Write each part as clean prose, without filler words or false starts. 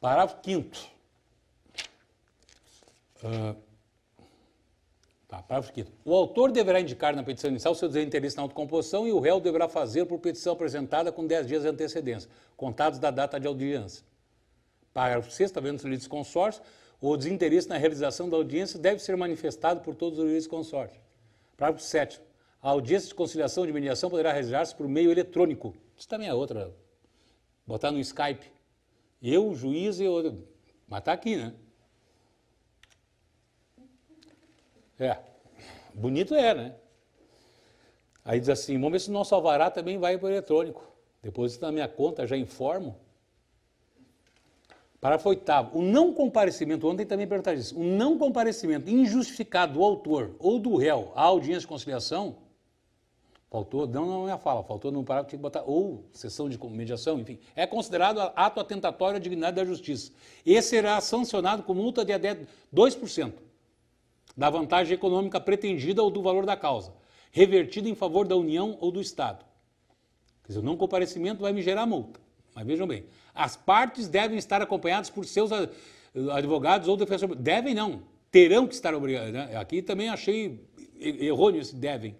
Parágrafo 5º. Parágrafo 5º. O autor deverá indicar na petição inicial seu desinteresse na autocomposição e o réu deverá fazer por petição apresentada com 10 dias de antecedência, contados da data de audiência. Parágrafo 6º, havendo se litisconsórcio, o desinteresse na realização da audiência deve ser manifestado por todos os litisconsórcios. Parágrafo 7º. A audiência de conciliação ou de mediação poderá realizar-se por meio eletrônico. Isso também é outra. Botar no Skype. Eu, o juiz e eu. Mas está aqui, né? Bonito né? Aí diz assim, vamos ver se o nosso alvará também vai para o eletrônico. Deposita na minha conta, já informo. Parágrafo 8º. O não comparecimento, ontem também perguntaram isso, o não comparecimento injustificado do autor ou do réu à audiência de conciliação, faltou, não é a fala, faltou no parágrafo, tinha que botar, ou sessão de mediação, enfim, é considerado ato atentatório à dignidade da justiça. Esse será sancionado com multa de até 2% da vantagem econômica pretendida ou do valor da causa, revertida em favor da União ou do Estado. Quer dizer, o não comparecimento vai me gerar multa. Mas vejam bem, as partes devem estar acompanhadas por seus advogados ou defensores. Devem não, terão que estar obrigados. Né? Aqui também achei errôneo esse devem.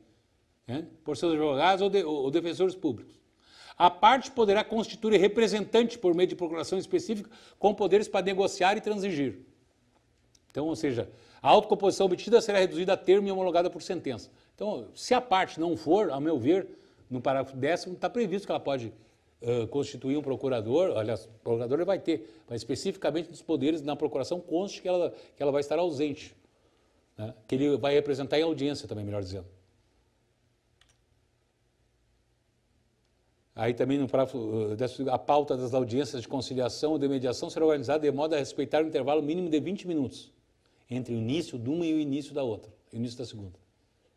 Né? Por seus advogados ou defensores públicos. A parte poderá constituir representante por meio de procuração específica com poderes para negociar e transigir. Então, ou seja, a autocomposição obtida será reduzida a termo e homologada por sentença. Então, se a parte não for, ao meu ver, no parágrafo 10º, está previsto que ela pode constituir um procurador, aliás, o procurador vai ter, mas especificamente dos poderes na procuração conste que ela vai estar ausente, né? Que ele vai representar em audiência também, melhor dizendo. Aí também no parágrafo, a pauta das audiências de conciliação ou de mediação será organizada de modo a respeitar o intervalo mínimo de 20 minutos entre o início de uma e o início da outra, o início da segunda.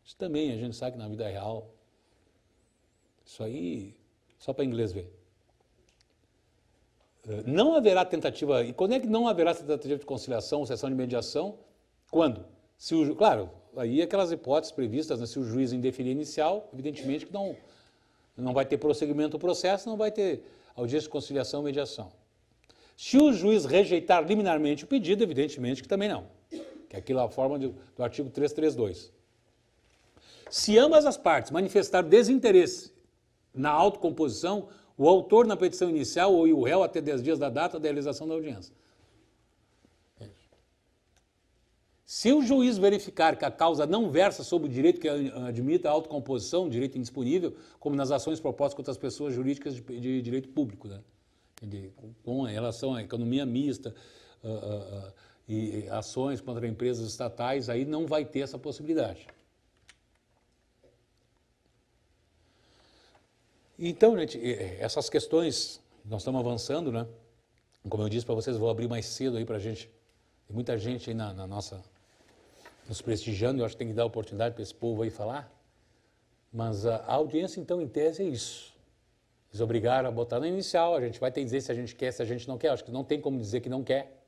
Isso também a gente sabe que na vida real, isso aí, só para inglês ver. Não haverá tentativa, e quando é que não haverá tentativa de conciliação ou sessão de mediação? Quando? Se o, claro, aí aquelas hipóteses previstas, né, se o juiz indeferir inicial, evidentemente que não vai ter prosseguimento do processo, não vai ter audiência de conciliação ou mediação. Se o juiz rejeitar liminarmente o pedido, evidentemente que também não, que é aquilo a forma do artigo 332. Se ambas as partes manifestarem desinteresse na autocomposição, o autor na petição inicial ou o réu até 10 dias da data da realização da audiência. Se o juiz verificar que a causa não versa sobre o direito que admita a autocomposição, direito indisponível, como nas ações propostas contra as pessoas jurídicas de direito público, né? Com relação à economia mista e ações contra empresas estatais, aí não vai ter essa possibilidade. Então, gente, essas questões, nós estamos avançando, né? Como eu disse para vocês, vou abrir mais cedo aí para a gente. Tem muita gente aí na nossa, nos prestigiando, eu acho que tem que dar oportunidade para esse povo aí falar. Mas a audiência, então, em tese, é isso. Eles obrigaram a botar na inicial, a gente vai ter que dizer se a gente quer, se a gente não quer. Acho que não tem como dizer que não quer.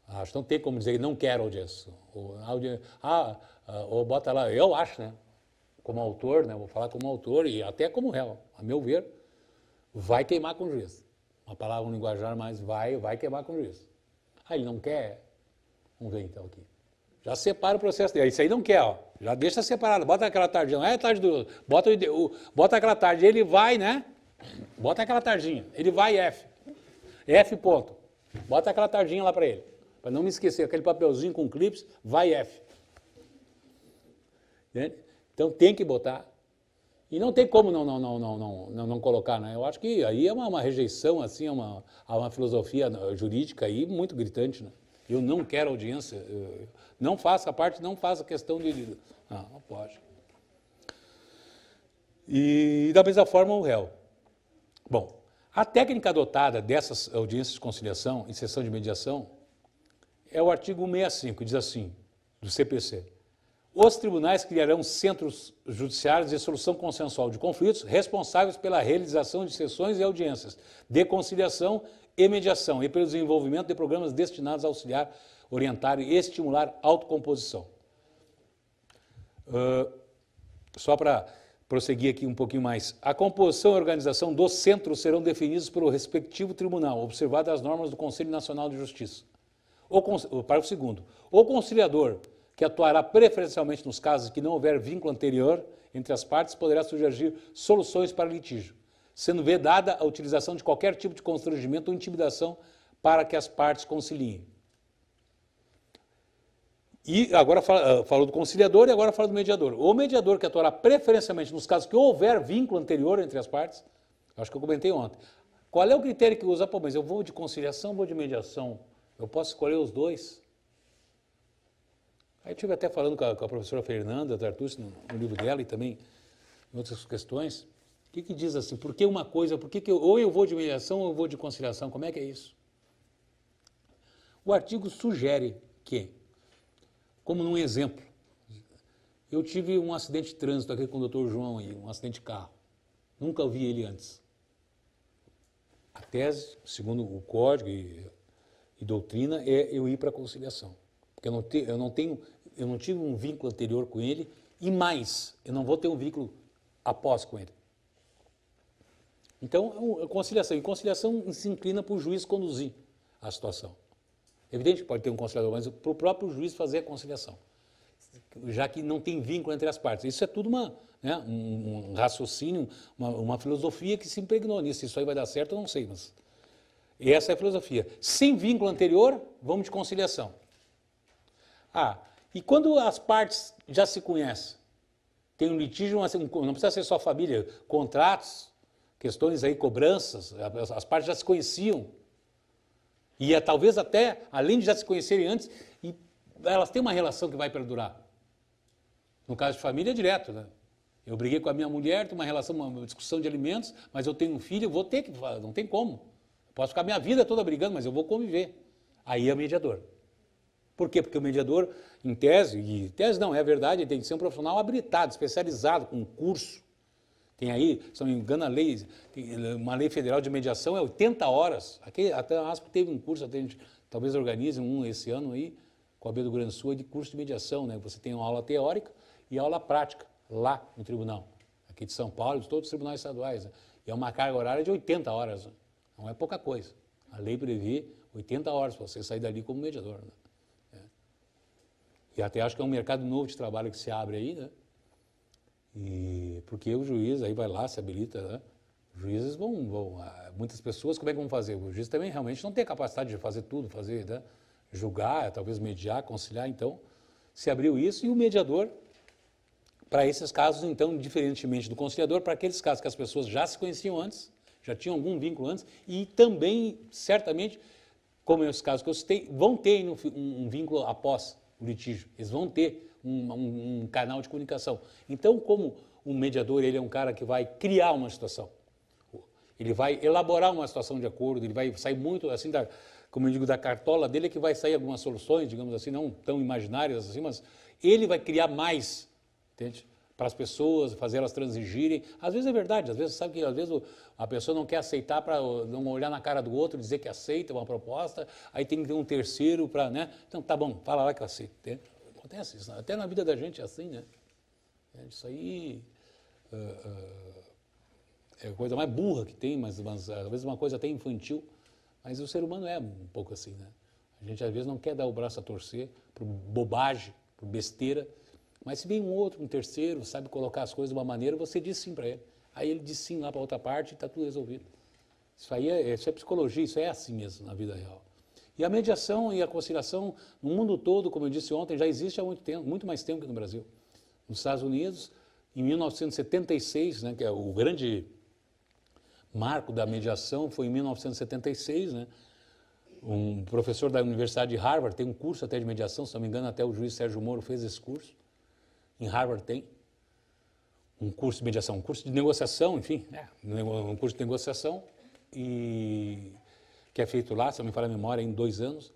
Acho que não tem como dizer que não quer audiência. Ou bota lá, eu acho, né? Como autor, né? Vou falar como autor e até como réu, a meu ver, vai queimar com o juiz. Uma palavra, um linguajar, mas vai queimar com o juiz. Ele não quer? Vamos ver então aqui. Já separa o processo dele. Isso aí não quer, ó. Já deixa separado. Bota aquela tardinha. Não é a tarde do... Bota aquela tarde. Ele vai, né? Bota aquela tardinha. Ele vai F. F ponto. Bota aquela tardinha lá para ele. Para não me esquecer. Aquele papelzinho com clips, vai F. Entende? Então tem que botar. E não tem como não colocar, né? Eu acho que aí é uma rejeição, assim, é uma filosofia jurídica aí muito gritante, né? Eu não quero audiência, não faça a parte, não faça questão de... Não pode. E da mesma forma o réu. Bom, a técnica adotada dessas audiências de conciliação e sessão de mediação é o artigo 165, que diz assim, do CPC. Os tribunais criarão centros judiciários de solução consensual de conflitos responsáveis pela realização de sessões e audiências de conciliação e mediação e pelo desenvolvimento de programas destinados a auxiliar, orientar e estimular a autocomposição. Só para prosseguir aqui um pouquinho mais. A composição e a organização dos centros serão definidos pelo respectivo tribunal, observadas as normas do Conselho Nacional de Justiça. O parágrafo 2º. O conciliador, que atuará preferencialmente nos casos em que não houver vínculo anterior entre as partes, poderá sugerir soluções para litígio, sendo vedada a utilização de qualquer tipo de constrangimento ou intimidação para que as partes conciliem. E agora falou do conciliador e agora fala do mediador. O mediador que atuará preferencialmente nos casos que houver vínculo anterior entre as partes, acho que eu comentei ontem. Qual é o critério que usa? Pô, mas eu vou de conciliação ou vou de mediação? Eu posso escolher os dois? Aí eu estive até falando com a professora Fernanda Tartucci no livro dela e também em outras questões. O que diz assim? Por que uma coisa? Por que ou eu vou de mediação ou eu vou de conciliação? Como é que é isso? O artigo sugere que, como num exemplo, eu tive um acidente de trânsito aqui com o Dr. João, aí, um acidente de carro. Nunca vi ele antes. A tese, segundo o código e doutrina, é eu ir para a conciliação. Porque eu não tive um vínculo anterior com ele e mais, eu não vou ter um vínculo após com ele. Então, conciliação. E conciliação se inclina para o juiz conduzir a situação. Evidente que pode ter um conciliador, mas para o próprio juiz fazer a conciliação, já que não tem vínculo entre as partes. Isso é tudo um raciocínio, uma filosofia que se impregnou nisso. Isso aí vai dar certo, eu não sei, mas essa é a filosofia. Sem vínculo anterior, vamos de conciliação. E quando as partes já se conhecem, tem um litígio, não precisa ser só família, contratos, questões aí, cobranças, as partes já se conheciam. E talvez até, além de já se conhecerem antes, e elas têm uma relação que vai perdurar. No caso de família, é direto, né? Eu briguei com a minha mulher, tem uma relação, uma discussão de alimentos, mas eu tenho um filho, eu vou ter que, não tem como. Eu posso ficar minha vida toda brigando, mas eu vou conviver. Aí é mediador. Por quê? Porque o mediador, em tese, e tese não, é verdade, ele tem que ser um profissional habilitado, especializado, com curso. Tem aí, se não me engano, a lei, uma lei federal de mediação é 80 horas. Aqui, até a ASP teve um curso, até a gente talvez organize um esse ano aí, com a B do Grande Sul, de curso de mediação, né? Você tem uma aula teórica e aula prática, lá no tribunal. Aqui de São Paulo, de todos os tribunais estaduais. Né? E é uma carga horária de 80 horas. Né? Não é pouca coisa. A lei prevê 80 horas para você sair dali como mediador. Né? E até acho que é um mercado novo de trabalho que se abre aí, né? E porque o juiz aí vai lá, se habilita, né? Os juízes muitas pessoas, como é que vão fazer? O juiz também realmente não tem capacidade de fazer tudo, né? Julgar, talvez mediar, conciliar, então se abriu isso e o mediador, para esses casos, então, diferentemente do conciliador, para aqueles casos que as pessoas já se conheciam antes, já tinham algum vínculo antes e também, certamente, como é os casos que eu citei, vão ter um vínculo após o litígio, eles vão ter um canal de comunicação. Então, como o mediador ele é um cara que vai criar uma situação, ele vai elaborar uma situação de acordo, ele vai sair muito, assim, como eu digo, da cartola dele, que vai sair algumas soluções, digamos assim, não tão imaginárias assim, mas ele vai criar mais, entende? Para as pessoas, fazer elas transigirem. Às vezes é verdade, às vezes sabe que às vezes a pessoa não quer aceitar para não olhar na cara do outro, dizer que aceita uma proposta, aí tem que ter um terceiro para, né? Então, tá bom, fala lá que eu aceito, entende? Acontece isso, até na vida da gente é assim, né? Isso aí é a coisa mais burra que tem, mas às vezes uma coisa até infantil, mas o ser humano é um pouco assim, né? A gente às vezes não quer dar o braço a torcer por bobagem, por besteira, mas se vem um outro, um terceiro, sabe colocar as coisas de uma maneira, você diz sim para ele. Aí ele diz sim lá para outra parte e está tudo resolvido. Isso aí isso é psicologia, isso é assim mesmo na vida real. E a mediação e a conciliação no mundo todo, como eu disse ontem, já existe há muito tempo, muito mais tempo que no Brasil. Nos Estados Unidos, em 1976, né, que é o grande marco da mediação, foi em 1976, né? Um professor da Universidade de Harvard tem um curso até de mediação, se não me engano, até o juiz Sérgio Moro fez esse curso. Em Harvard tem um curso de mediação, um curso de negociação, enfim, um curso de negociação que é feito lá, se não me falha a memória, em 2 anos.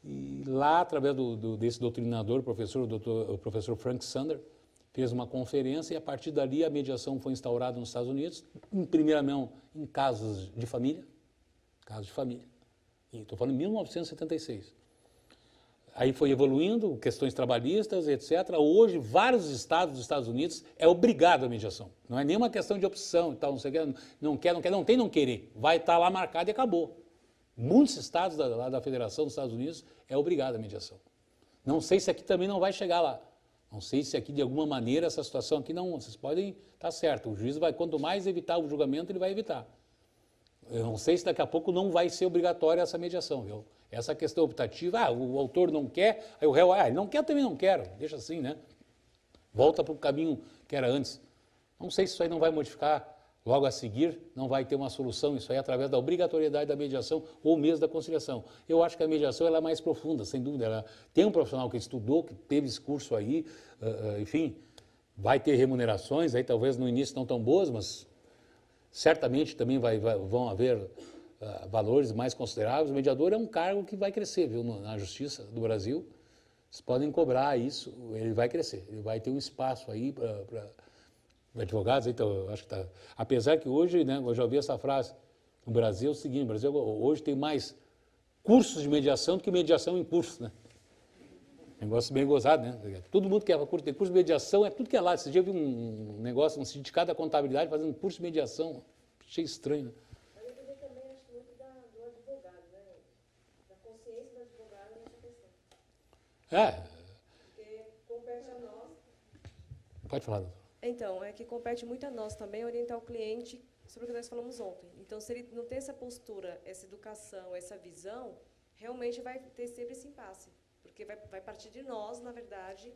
E lá, através desse doutrinador, o professor Frank Sander, fez uma conferência e a partir dali a mediação foi instaurada nos Estados Unidos, em primeira mão em casos de família, e estou falando em 1976. Aí foi evoluindo, questões trabalhistas, etc. Hoje, vários estados dos Estados Unidos é obrigado a mediação. Não é nenhuma questão de opção e tal, não sei o que, não tem não querer. Vai estar lá marcado e acabou. Muitos estados lá da Federação dos Estados Unidos é obrigado a mediação. Não sei se aqui também não vai chegar lá. Não sei se aqui, de alguma maneira, essa situação aqui não... Vocês podem... Tá certo, o juiz vai, quanto mais evitar o julgamento, ele vai evitar. Eu não sei se daqui a pouco não vai ser obrigatória essa mediação, viu? Essa questão optativa, o autor não quer, aí o réu, ele não quer, também não quero, deixa assim, né? Volta para o caminho que era antes. Não sei se isso aí não vai modificar logo a seguir, não vai ter uma solução, isso aí através da obrigatoriedade da mediação ou mesmo da conciliação. Eu acho que a mediação ela é mais profunda, sem dúvida. Ela tem um profissional que estudou, que teve esse curso aí, enfim, vai ter remunerações, aí talvez no início não tão boas, mas certamente também vão haver valores mais consideráveis. O mediador é um cargo que vai crescer, viu, na Justiça do Brasil. Vocês podem cobrar isso, ele vai crescer, ele vai ter um espaço aí para advogados. Então, eu acho que tá. Apesar que hoje, né, eu já ouvi essa frase, no Brasil é o seguinte, no Brasil hoje tem mais cursos de mediação do que mediação em curso, né? Negócio bem gozado, né? Todo mundo quer curso, tem curso de mediação, é tudo que é lá. Esse dia eu vi um negócio, um sindicato da contabilidade fazendo curso de mediação. Achei estranho, né? Mas eu também acho muito do advogado, né? Da consciência do advogado nessa questão. Porque compete a nós. Pode falar, doutor. Então, é que compete muito a nós também orientar o cliente sobre o que nós falamos ontem. Então, se ele não tem essa postura, essa educação, essa visão, realmente vai ter sempre esse impasse. Porque vai partir de nós, na verdade,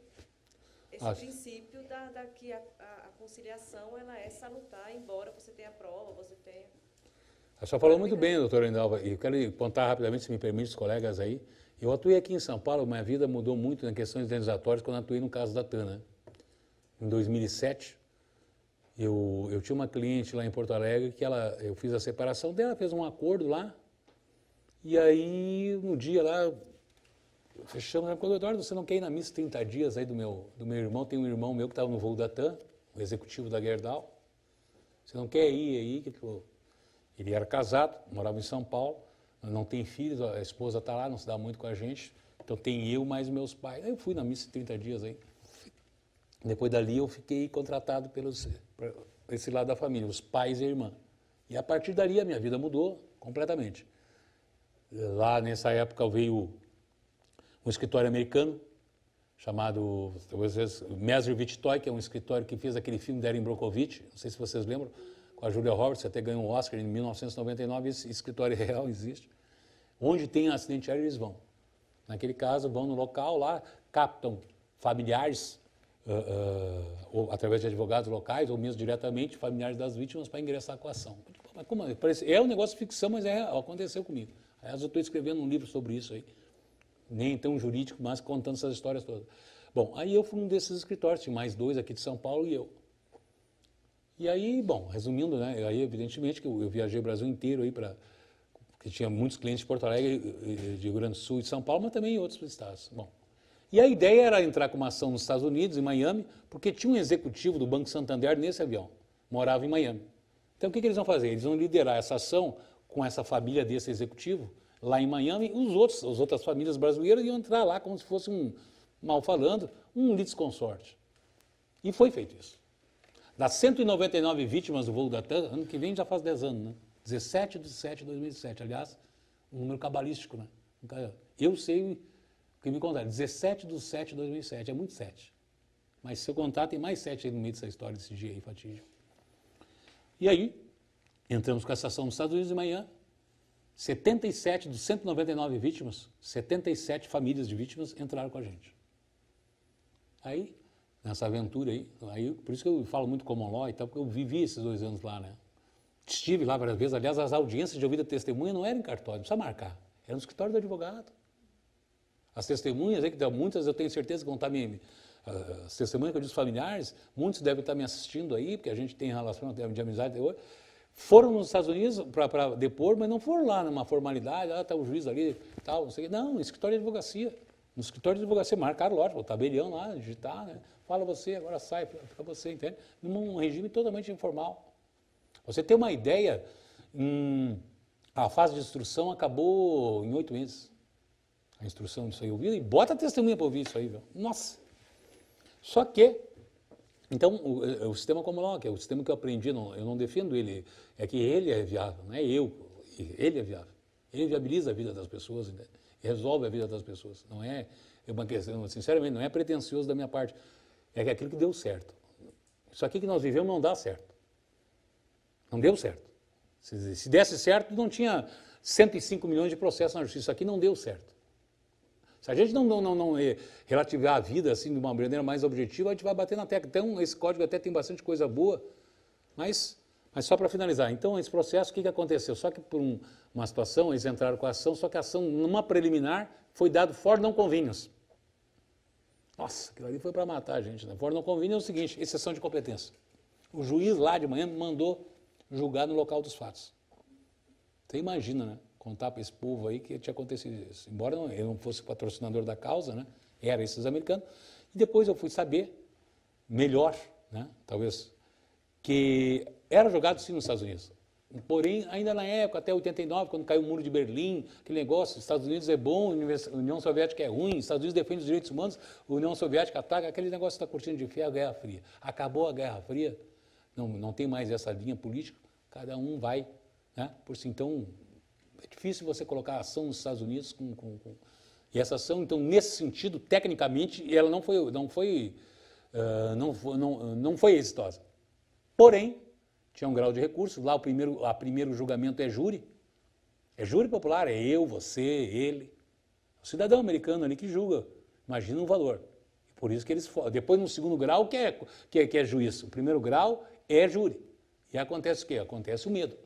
esse princípio que a conciliação ela é salutar, embora você tenha a prova, você tenha... A senhora falou muito bem, doutora Lindalva, e eu quero contar rapidamente, se me permite, os colegas aí. Eu atuei aqui em São Paulo, minha vida mudou muito em questões indenizatórias quando atuei no caso da Tana. Em 2007, eu tinha uma cliente lá em Porto Alegre que eu fiz a separação dela, fez um acordo lá, e aí, no dia lá, fechamos, né? Quando Eduardo, você não quer ir na missa 30 dias aí do meu irmão, tem um irmão meu que estava no voo da TAM, o executivo da Gerdau, você não quer ir aí? Ele era casado, morava em São Paulo, não tem filhos, a esposa está lá, não se dá muito com a gente, então tem eu mais meus pais. Aí eu fui na missa 30 dias aí. Depois dali eu fiquei contratado por esse lado da família, os pais e a irmã. E a partir dali a minha vida mudou completamente. Lá nessa época veio um escritório americano chamado Mesrich Toy, que é um escritório que fez aquele filme da Erin Brockovich, não sei se vocês lembram, com a Julia Roberts, até ganhou um Oscar em 1999, esse escritório real existe. Onde tem acidente aéreo, eles vão. Naquele caso, vão no local lá, captam familiares, ou através de advogados locais, ou mesmo diretamente familiares das vítimas para ingressar com a ação. Mas como, é um negócio de ficção, mas aconteceu comigo. Aliás, eu estou escrevendo um livro sobre isso aí, nem tão jurídico, mas contando essas histórias todas. Bom, aí eu fui um desses escritórios, tinha mais dois aqui de São Paulo e eu. E aí, bom, resumindo, né, aí evidentemente que eu viajei o Brasil inteiro aí porque tinha muitos clientes de Porto Alegre, de Rio Grande do Sul e de São Paulo, mas também em outros estados. Bom, e a ideia era entrar com uma ação nos Estados Unidos, em Miami, porque tinha um executivo do Banco Santander nesse avião, morava em Miami. Então o que eles vão fazer? Eles vão liderar essa ação com essa família desse executivo, lá em Miami, as outras famílias brasileiras iam entrar lá como se fosse mal falando, um litisconsorte. E foi feito isso. Das 199 vítimas do voo da TAM, ano que vem já faz 10 anos, né? 17/7/2007, aliás, um número cabalístico, né? Eu sei o que me contaram, 17/7/2007, é muito 7. Mas se eu contar, tem mais 7 aí no meio dessa história, desse dia aí fatídico. E aí, entramos com essa ação nos Estados Unidos de manhã, 77 dos 199 vítimas, 77 famílias de vítimas entraram com a gente. Aí, nessa aventura aí, por isso que eu falo muito common law e tal, porque eu vivi esses 2 anos lá, né? Estive lá várias vezes, aliás, as audiências de ouvida testemunha não eram em cartório, não precisa marcar, era no escritório do advogado. As testemunhas, que muitas eu tenho certeza que vão estar as testemunhas que eu disse familiares, muitos devem estar me assistindo aí, porque a gente tem relação de amizade até hoje, foram nos Estados Unidos para depor, mas não foram lá numa formalidade, está o juiz ali, tal, não sei o quê. Não, no escritório de advocacia. No escritório de advocacia, marcaram, lógico, o tabelião lá, digitar, né? Fala você, agora sai, fica você, entende? Num regime totalmente informal. Você tem uma ideia, a fase de instrução acabou em 8 meses. a instrução disso aí, ouvir, e bota a testemunha para ouvir isso aí, viu? Nossa! Só que, então, o sistema comunal, que é o sistema que eu aprendi, eu não defendo ele, é que ele é viável, não é eu, ele é viável. Ele viabiliza a vida das pessoas, né? Resolve a vida das pessoas. Não é uma questão, sinceramente, não é pretensioso da minha parte, é que aquilo que deu certo. Isso aqui que nós vivemos não dá certo. Não deu certo. Se desse certo, não tinha 105 milhões de processos na justiça. Isso aqui não deu certo. Se a gente não relativar a vida assim de uma maneira mais objetiva, a gente vai bater na tecla. Então, esse código até tem bastante coisa boa, mas só para finalizar. Então, esse processo, o que aconteceu? Só que por uma situação, eles entraram com a ação, só que a ação, numa preliminar, foi dado for non convenience. Nossa, aquilo ali foi para matar a gente. Né? For non convenience é o seguinte, exceção de competência. O juiz lá de manhã me mandou julgar no local dos fatos. Você imagina, né? Contar para esse povo aí que tinha acontecido isso. Embora eu não fosse patrocinador da causa, né? Era esses americanos. E depois eu fui saber, melhor, né? Talvez, que era jogado sim nos Estados Unidos. Porém, ainda na época, até 89, quando caiu o Muro de Berlim, aquele negócio, Estados Unidos é bom, a União Soviética é ruim, Estados Unidos defende os direitos humanos, a União Soviética ataca, aquele negócio está curtindo de fé a Guerra Fria. Acabou a Guerra Fria, não tem mais essa linha política, cada um vai, né? Por si, então, é difícil você colocar a ação nos Estados Unidos E essa ação, então, nesse sentido, tecnicamente, ela não foi exitosa. Porém, tinha um grau de recurso, lá o primeiro julgamento é júri popular, é eu, você, ele, o cidadão americano ali que julga, imagina um valor. Por isso que eles, depois no segundo grau que é juiz, o primeiro grau é júri. E acontece o quê? Acontece o medo,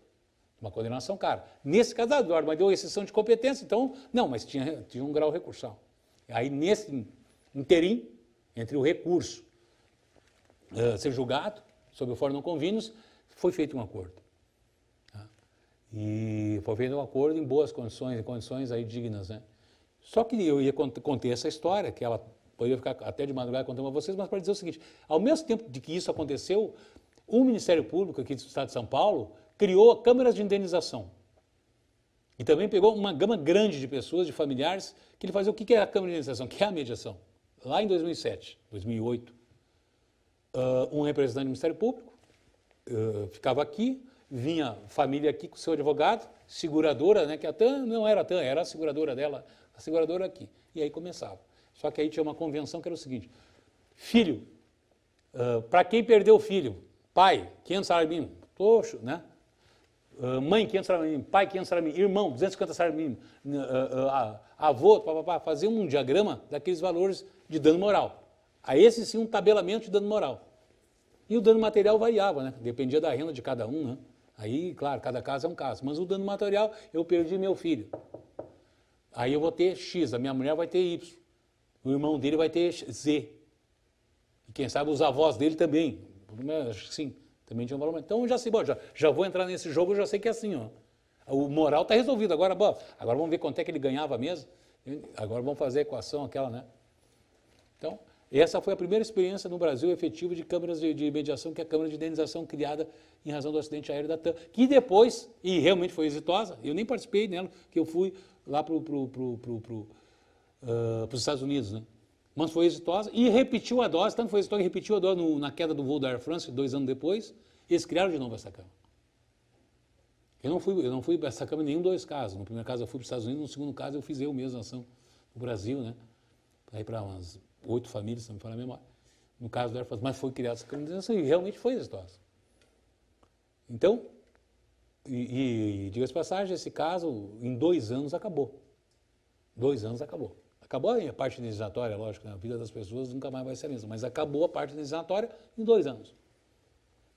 uma condenação cara. Nesse caso, mas deu exceção de competência, então, não, mas tinha um grau recursal. Aí nesse interim, entre o recurso ser julgado, sob o for non convenience, foi feito um acordo. Tá? E foi feito um acordo em boas condições, em condições aí dignas, né? Só que eu ia contar essa história, que ela poderia ficar até de madrugada contando a vocês, mas para dizer o seguinte, ao mesmo tempo de que isso aconteceu, o Ministério Público aqui do Estado de São Paulo criou câmaras de indenização. E também pegou uma gama grande de pessoas, de familiares, que ele fazia o que é a câmara de indenização, que é a mediação. Lá em 2007, 2008, um representante do Ministério Público ficava aqui, vinha família aqui com o seu advogado, seguradora, né, que a TAM não era a TAM, era a seguradora dela, a seguradora aqui. E aí começava. Só que aí tinha uma convenção que era o seguinte, filho, para quem perdeu o filho, pai, 500 salários mínimos, toxo, né? Mãe, 500 salários mínimos, pai, 500 salários mínimos, irmão, 250 salários mínimos, avô, fazia um diagrama daqueles valores de dano moral. A esse sim um tabelamento de dano moral. E o dano material variava, né? Dependia da renda de cada um, né? Aí, claro, cada caso é um caso. Mas o dano material, eu perdi meu filho. Aí eu vou ter X, a minha mulher vai ter Y. O irmão dele vai ter Z. E quem sabe os avós dele também. Acho que sim, também tinha um valor. Então já sei, já vou entrar nesse jogo, eu já sei que é assim, ó. O moral está resolvido. Agora vamos ver quanto é que ele ganhava mesmo. Agora vamos fazer a equação aquela, né? Então, essa foi a primeira experiência no Brasil efetiva de câmaras de mediação, que é a Câmara de Indenização criada em razão do acidente aéreo da TAM, que depois, e realmente foi exitosa, eu nem participei dela, que eu fui lá para os Estados Unidos, né? Mas foi exitosa e repetiu a dose, tanto foi exitosa que repetiu a dose na queda do voo da Air France, 2 anos depois, eles criaram de novo essa Câmara. Eu não fui para essa Câmara em nenhum dos casos. No primeiro caso eu fui para os Estados Unidos, no segundo caso eu fiz eu mesmo a ação no Brasil, né? Aí para umas 8 famílias, se não me falar a memória. No caso do Air France, mas foi criada essa Câmara de Indenização e realmente foi exitosa. Então, diga-se de passagem, esse caso em 2 anos acabou. 2 anos acabou. Acabou a parte indenizatória, lógico, né? A vida das pessoas nunca mais vai ser a mesma, mas acabou a parte indenizatória em 2 anos.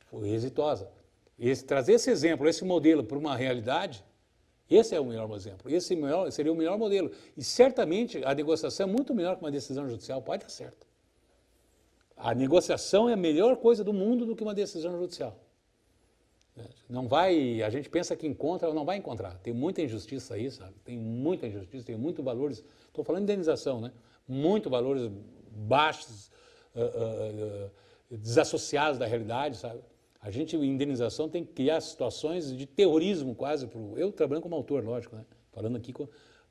Foi exitosa. Trazer esse exemplo, esse modelo para uma realidade, esse é o melhor exemplo. Esse seria o melhor modelo. E certamente a negociação é muito melhor que uma decisão judicial, pode dar certo. A negociação é a melhor coisa do mundo do que uma decisão judicial. Não vai, a gente pensa que encontra, não vai encontrar. Tem muita injustiça aí, sabe? Tem muita injustiça, tem muitos valores. Estou falando de indenização, né? Muitos valores baixos, desassociados da realidade, sabe? A gente, em indenização, tem que criar situações de terrorismo quase. Eu trabalhando como autor, lógico, né? Falando aqui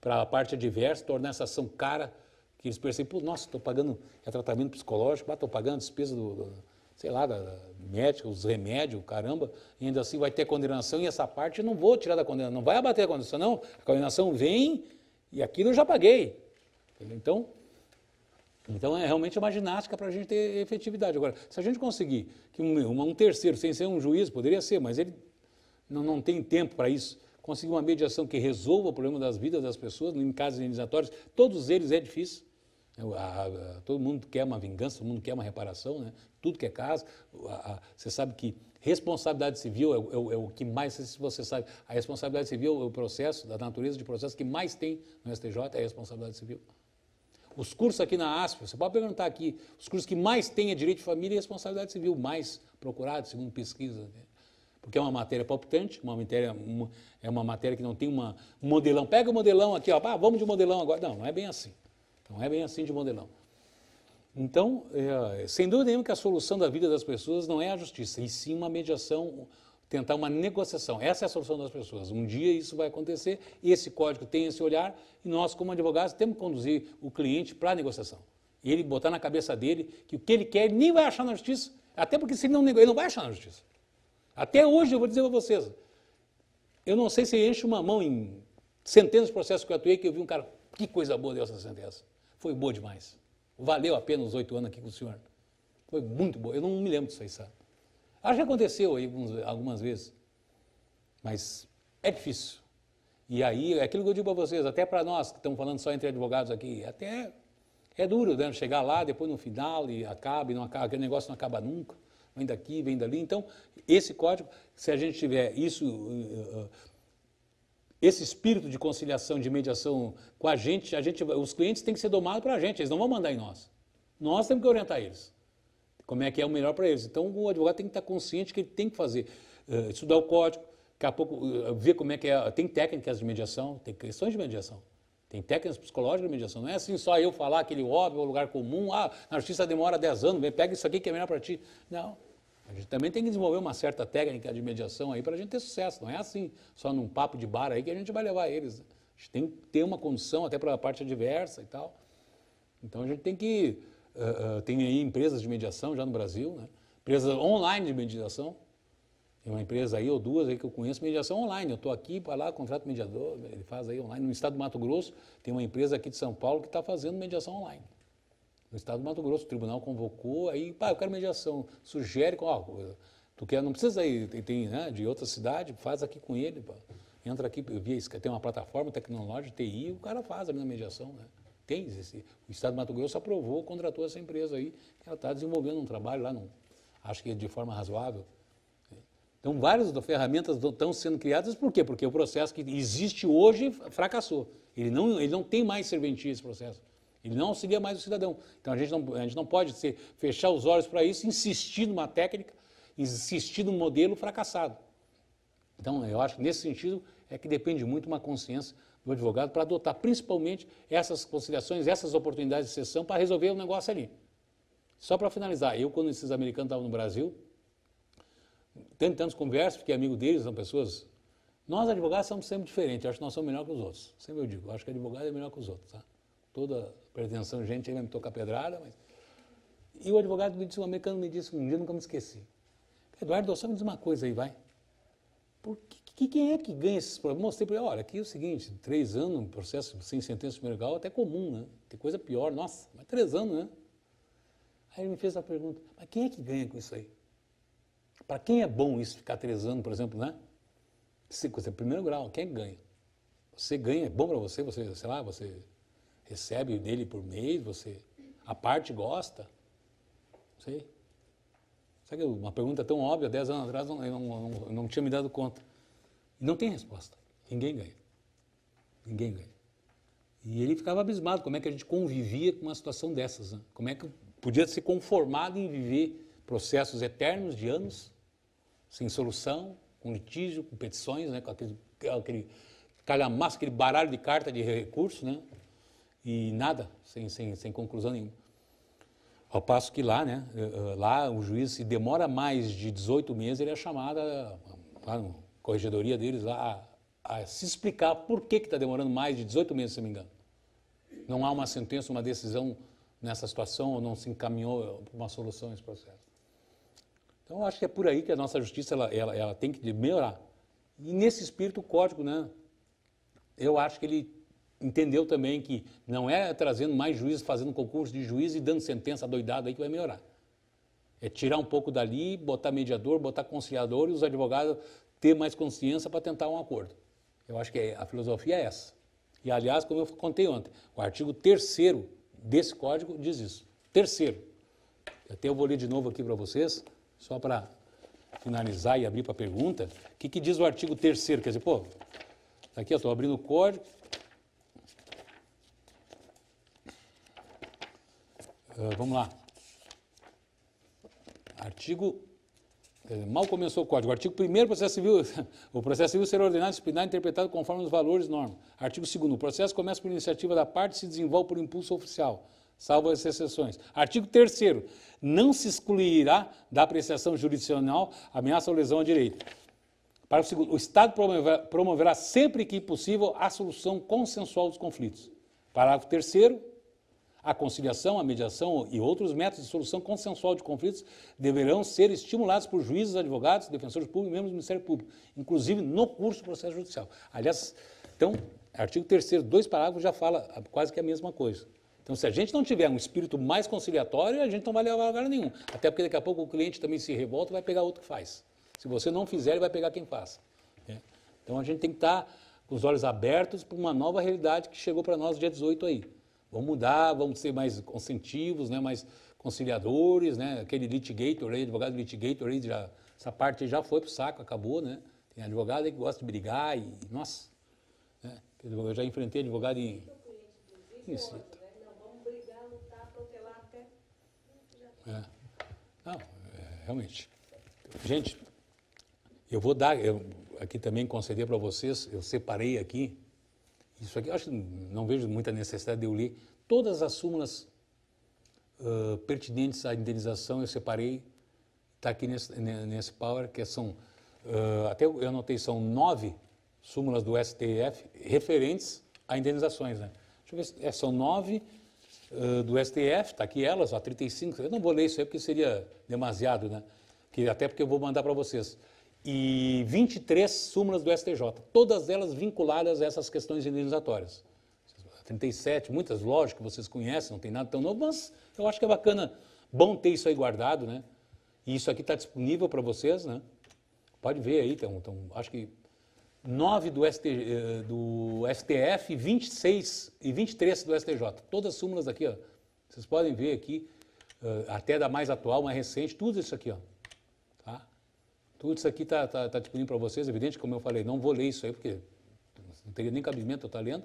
para a parte adversa, tornar essa ação cara, que eles percebem, pô, nossa, estou pagando tratamento psicológico, estou pagando despesa sei lá, da médica, os remédios, caramba, e ainda assim vai ter condenação, e essa parte eu não vou tirar da condenação, não vai abater a condenação, não, a condenação vem e aquilo eu já paguei. Entendeu? Então é realmente uma ginástica para a gente ter efetividade. Agora, se a gente conseguir que um terceiro, sem ser um juiz, poderia ser, mas ele não tem tempo para isso, conseguir uma mediação que resolva o problema das vidas das pessoas, em casos indenizatórios, todos eles é difícil. Todo mundo quer uma vingança, todo mundo quer uma reparação, né? Tudo que é caso. Você sabe que responsabilidade civil é o que mais, se você sabe, a responsabilidade civil é o processo, da natureza de processo que mais tem no STJ, é a responsabilidade civil. Os cursos aqui na ASP, você pode perguntar aqui, os cursos que mais tem é direito de família e responsabilidade civil, mais procurado, segundo pesquisa, né? Porque é uma matéria palpitante, é uma matéria que não tem um modelão. Pega o modelão aqui, ó, vamos de modelão agora. Não é bem assim. Não é bem assim de modelão. Então, sem dúvida nenhuma que a solução da vida das pessoas não é a justiça, e sim uma mediação, tentar uma negociação. Essa é a solução das pessoas. Um dia isso vai acontecer, esse código tem esse olhar, e nós, como advogados, temos que conduzir o cliente para a negociação. E ele botar na cabeça dele que o que ele quer, ele nem vai achar na justiça. Até porque se ele não negociar, ele não vai achar na justiça. Até hoje, eu vou dizer para vocês, eu não sei se enche uma mão em centenas de processos que eu atuei, que eu vi um cara, que coisa boa deu essa sentença. Foi boa demais. Valeu a pena os 8 anos aqui com o senhor. Foi muito boa. Eu não me lembro disso aí, sabe? Acho que aconteceu aí algumas vezes. Mas é difícil. E aí, é aquilo que eu digo para vocês, até para nós que estamos falando só entre advogados aqui, até é duro, né? Chegar lá, depois no final, e acaba, e não acaba, aquele negócio não acaba nunca. Vem daqui, vem dali. Então, esse código, se a gente tiver isso, esse espírito de conciliação, de mediação com a gente, os clientes têm que ser domados para a gente, eles não vão mandar em nós. Nós temos que orientar eles. Como é que é o melhor para eles. Então, o advogado tem que estar consciente que ele tem que fazer, estudar o código, daqui a pouco ver como é que é. Tem técnicas de mediação, tem questões de mediação. Tem técnicas psicológicas de mediação. Não é assim só eu falar aquele óbvio, lugar comum, na justiça demora 10 anos, pega isso aqui que é melhor para ti. Não. A gente também tem que desenvolver uma certa técnica de mediação aí para a gente ter sucesso. Não é assim, só num papo de bar aí que a gente vai levar eles. A gente tem que ter uma condição até para a parte adversa e tal. Então a gente tem que... tem aí empresas de mediação já no Brasil, né? Empresas online de mediação. Tem uma empresa aí ou duas aí que eu conheço, mediação online. Eu estou aqui, para lá, contrato mediador, ele faz aí online. No estado do Mato Grosso, tem uma empresa aqui de São Paulo que está fazendo mediação online. No estado do Mato Grosso, o tribunal convocou, aí, eu quero mediação. Sugere, tu quer, não precisa ir, tem né, de outra cidade, faz aqui com ele, entra aqui, tem uma plataforma tecnológica, TI, o cara faz a minha mediação, né? O estado do Mato Grosso aprovou, contratou essa empresa aí, que ela está desenvolvendo um trabalho lá, acho que de forma razoável. Então, várias ferramentas estão sendo criadas, por quê? Porque o processo que existe hoje fracassou. Ele não tem mais serventia esse processo. Ele não auxilia mais o cidadão. Então, a gente não pode fechar os olhos para isso, insistir numa técnica, insistir num modelo fracassado. Então, eu acho que nesse sentido é que depende muito uma consciência do advogado para adotar principalmente essas conciliações, essas oportunidades de sessão para resolver o negócio ali. Só para finalizar, quando esses americanos estavam no Brasil, tantas conversas, fiquei amigo deles, são pessoas... Nós, advogados, somos sempre diferentes, eu acho que nós somos melhores que os outros. Sempre eu digo, eu acho que advogado é melhor que os outros, tá? Toda pretensão, gente aí vai me tocar pedrada, mas... E o advogado o americano me disse um dia, nunca me esqueci. Eduardo, só me diz uma coisa aí, vai. Quem é que ganha esses problemas? Mostrei para ele, olha, aqui é o seguinte, 3 anos, um processo sem sentença de primeiro grau, até comum, né? Tem coisa pior, nossa, mas 3 anos, né? Aí ele me fez a pergunta, mas quem é que ganha com isso aí? Para quem é bom isso, ficar 3 anos, por exemplo, né? Coisa primeiro grau, quem é que ganha? Você ganha, é bom para você, sei lá, você recebe dele por mês, a parte gosta, não sei. Sabe uma pergunta tão óbvia, 10 anos atrás, eu não tinha me dado conta. E não tem resposta. Ninguém ganha. Ninguém ganha. E ele ficava abismado como é que a gente convivia com uma situação dessas, né? Como é que podia ser conformado em viver processos eternos de anos, sem solução, com litígio, com petições, né? Com aquele calhamaço, aquele baralho de carta de recurso, né? E nada, sem conclusão nenhuma. Ao passo que lá, né, lá o juiz, se demora mais de 18 meses, ele é chamado, lá na corregedoria deles, lá, a se explicar por que está demorando mais de 18 meses, se não me engano. Não há uma sentença, uma decisão nessa situação, ou não se encaminhou para uma solução nesse processo. Então, eu acho que é por aí que a nossa justiça ela tem que melhorar. E nesse espírito, o código, né, eu acho que ele entendeu também que não é trazendo mais juízes, fazendo concurso de juiz e dando sentença adoidada aí que vai melhorar. É tirar um pouco dali, botar mediador, botar conciliador e os advogados ter mais consciência para tentar um acordo. Eu acho que a filosofia é essa. E, aliás, como eu contei ontem, o artigo 3º desse código diz isso. 3º. Até eu vou ler de novo aqui para vocês, só para finalizar e abrir para pergunta. O que diz o artigo 3º? Quer dizer, pô, aqui eu estou abrindo o código. Vamos lá. Artigo... Mal começou o código. Artigo 1º, processo civil, o processo civil será ordenado, disciplinado e interpretado conforme os valores e normas. Artigo 2º, o processo começa por iniciativa da parte e se desenvolve por impulso oficial, salvo as exceções. Artigo 3º, não se excluirá da apreciação jurisdicional ameaça ou lesão ao direito. Parágrafo 2º, o Estado promoverá sempre que possível a solução consensual dos conflitos. Parágrafo 3º, a conciliação, a mediação e outros métodos de solução consensual de conflitos deverão ser estimulados por juízes, advogados, defensores públicos e membros do Ministério Público, inclusive no curso do processo judicial. Aliás, então, artigo 3º, 2 parágrafos já fala quase que a mesma coisa. Então, se a gente não tiver um espírito mais conciliatório, a gente não vai levar a lugar nenhum. Até porque daqui a pouco o cliente também se revolta e vai pegar outro que faz. Se você não fizer, ele vai pegar quem faça. Né? Então, a gente tem que estar com os olhos abertos para uma nova realidade que chegou para nós dia 18 aí. Vamos mudar, vamos ser mais consentivos, né, mais conciliadores, né, aquele litigator aí, advogado litigator aí, essa parte já foi pro saco, acabou, né? Tem advogado aí que gosta de brigar e, nossa, né, eu já enfrentei advogado em... Não, vamos brigar, lutar, protelar até... Não, realmente. Gente, eu vou dar, aqui também conceder para vocês, eu separei aqui, isso aqui, eu acho que não vejo muita necessidade de eu ler. Todas as súmulas pertinentes à indenização eu separei, está aqui nesse power, que são, até eu anotei, são 9 súmulas do STF referentes a indenizações. Né? Deixa eu ver, são 9 do STF, está aqui elas, 35, eu não vou ler isso aí porque seria demasiado, né? Até porque eu vou mandar para vocês. E 23 súmulas do STJ, todas elas vinculadas a essas questões indenizatórias. 37, muitas, lógico, que vocês conhecem, não tem nada tão novo, mas eu acho que é bacana, bom ter isso aí guardado, né? E isso aqui está disponível para vocês, né? Pode ver aí, então acho que 9 do STF, 26 e 23 do STJ, todas as súmulas aqui, ó. Vocês podem ver aqui, até da mais atual, mais recente, tudo isso aqui, ó. Tá? Tudo isso aqui está disponível para vocês, evidente, como eu falei, não vou ler isso aí, porque não teria nem cabimento eu estar lendo,